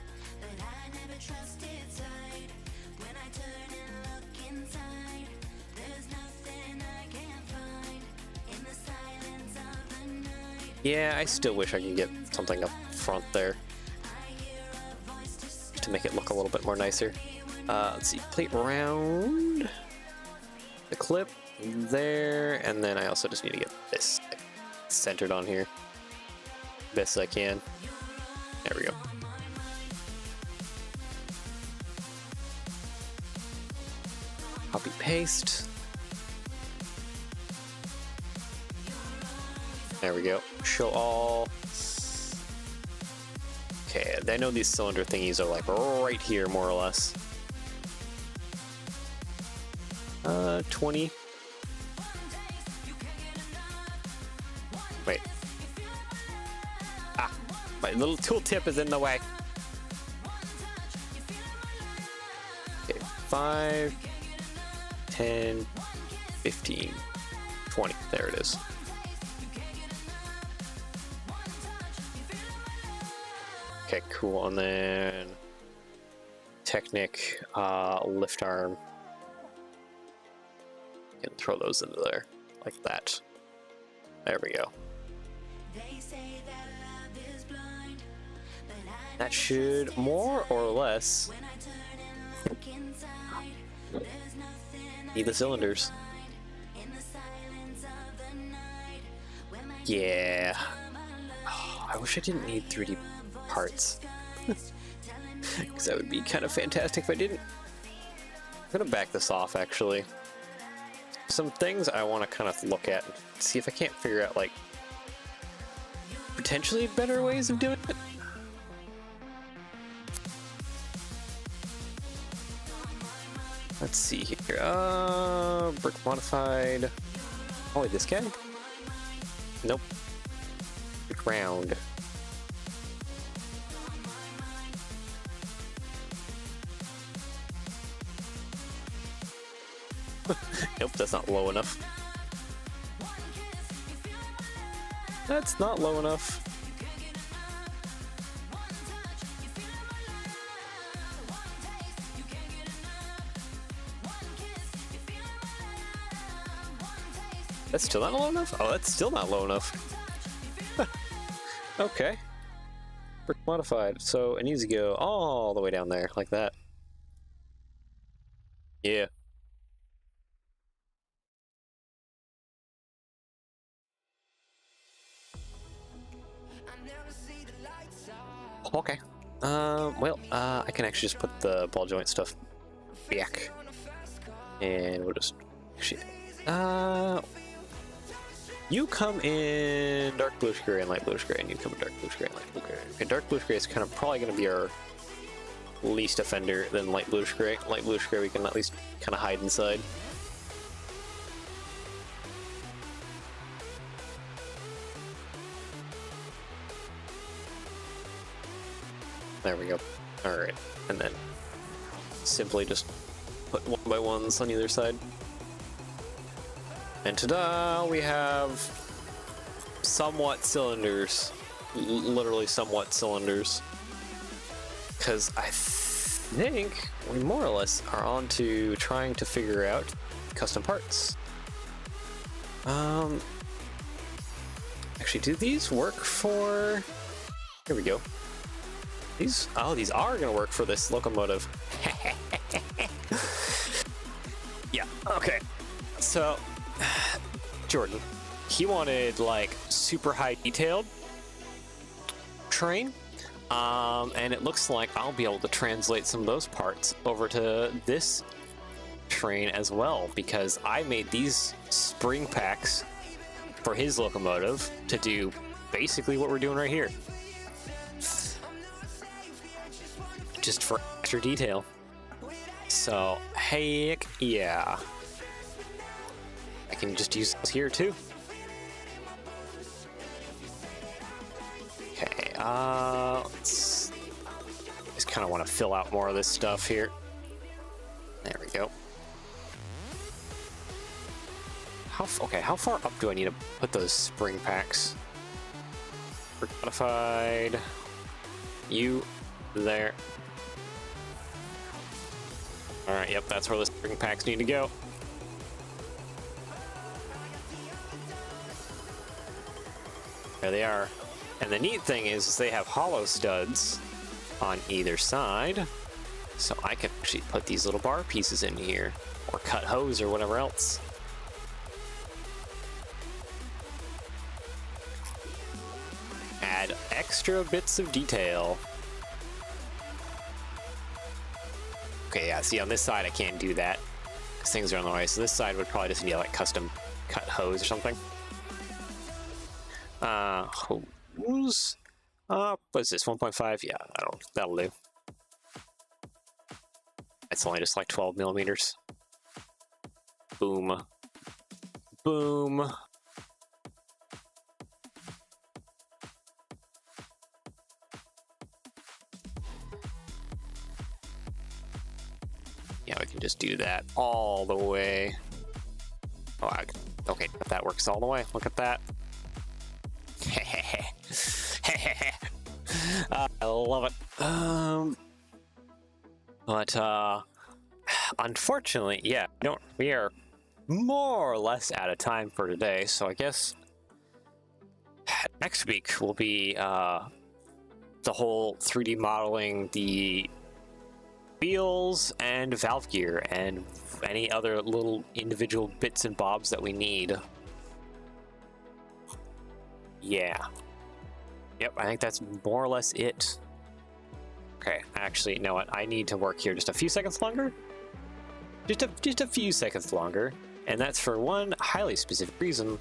Yeah, I still wish I could get something up front there to make it look a little bit more nicer. Let's see, plate round, the clip there, and then I also just need to get this centered on here best I can. There we go. Copy paste. There we go. Show all. Okay, I know these cylinder thingies are like right here, more or less. 20. Wait. Ah, my little tool tip is in the way. Okay, 5. 10, 15, 20. There it is. Okay, cool. And then Technic, lift arm. You can throw those into there like that. There we go. That should more or less be the cylinders. Yeah. Oh, I wish I didn't need 3D parts. Because that would be kind of fantastic if I didn't. I'm gonna back this off actually. Some things I want to kind of look at and see if I can't figure out like potentially better ways of doing it. Let's see here. Brick modified. Oh wait, this guy? Nope. Brick round. Nope, that's not low enough. That's not low enough. That's still not low enough? Oh, that's still not low enough. Okay. Brick modified. So it needs to go all the way down there, like that. Yeah. Okay. Well, I can actually just put the ball joint stuff back. And we'll just actually, you come in dark bluish gray and light bluish gray, and you come in dark bluish gray and light bluish gray. Okay, dark bluish gray is kind of probably going to be our least offender than light bluish gray. Light bluish gray we can at least kind of hide inside. There we go. Alright, and then simply just put 1x1s on either side. And ta-da! We have somewhat cylinders. Literally somewhat cylinders. Because I think we more or less are on to trying to figure out custom parts. Actually, do these work for... Here we go. These are gonna work for this locomotive. Yeah, okay. So, Jordan, he wanted like super high detailed train. And it looks like I'll be able to translate some of those parts over to this train as well, because I made these spring packs for his locomotive to do basically what we're doing right here. Just for extra detail. So, heck yeah. I can just use this here too. Okay, let's just kind of want to fill out more of this stuff here. There we go. How far up do I need to put those spring packs? Modified. You there. Alright, yep, that's where the spring packs need to go. There they are. And the neat thing is they have hollow studs on either side. So I can actually put these little bar pieces in here, or cut hose or whatever else. Add extra bits of detail. Okay, yeah, see on this side I can't do that because things are on the way. So this side would probably just need like custom cut hose or something. Hose. What is this? 1.5? Yeah, that'll do. It's only just like 12 millimeters. Boom. Boom. Yeah, we can just do that all the way. Oh, okay, that works all the way. Look at that. I love it. But unfortunately, yeah, we are more or less out of time for today. So I guess next week will be the whole 3D modeling the wheels and valve gear and any other little individual bits and bobs that we need. Yeah. Yep, I think that's more or less it. Okay, actually, you know what? I need to work here just a few seconds longer. Just a few seconds longer. And that's for one highly specific reason.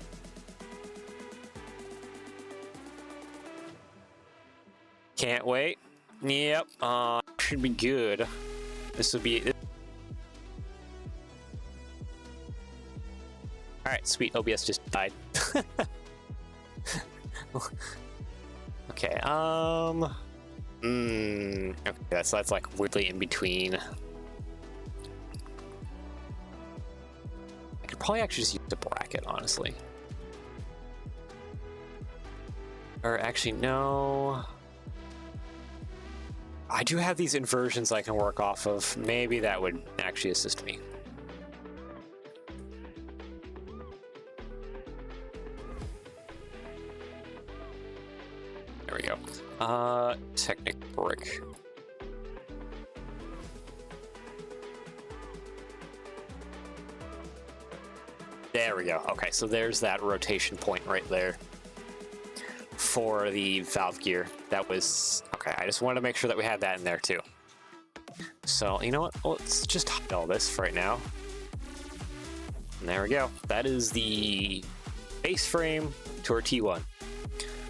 Can't wait. Yep, should be good. This will be... Alright, sweet, OBS just died. Okay, okay, that's like weirdly in between. I could probably actually just use the bracket, honestly. Or actually, no. I do have these inversions I can work off of. Maybe that would actually assist me. There we go. Technic brick. There we go. Okay, so there's that rotation point right there for the valve gear. That was... Okay, I just wanted to make sure that we had that in there too. So, you know what? Let's just hide all this for right now. And there we go. That is the base frame to our T1.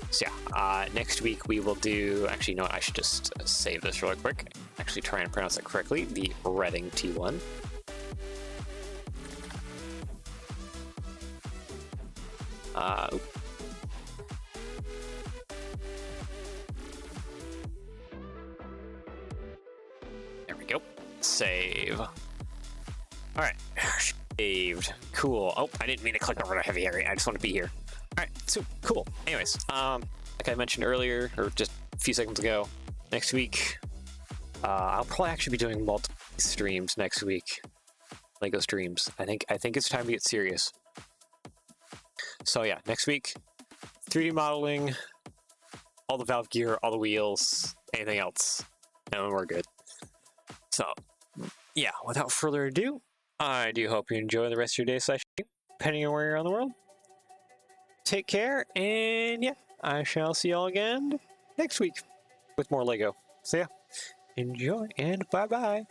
So yeah, next week we will do... Actually, you know what? I should just save this really quick. Actually try and pronounce it correctly. The Reading T1. There we go. Save. All right, saved. Cool. Oh, I didn't mean to click over the heavy area. I just want to be here. All right, so cool. Anyways, like I mentioned earlier, or just a few seconds ago, next week, I'll probably actually be doing multiple streams next week. Lego streams. I think it's time to get serious. So yeah, next week, 3D modeling, all the valve gear, all the wheels, anything else, and we're good. So yeah, without further ado, I do hope you enjoy the rest of your day session, depending on where you're on the world. Take care, and yeah, I shall see y'all again next week with more Lego. So yeah, enjoy, and bye-bye.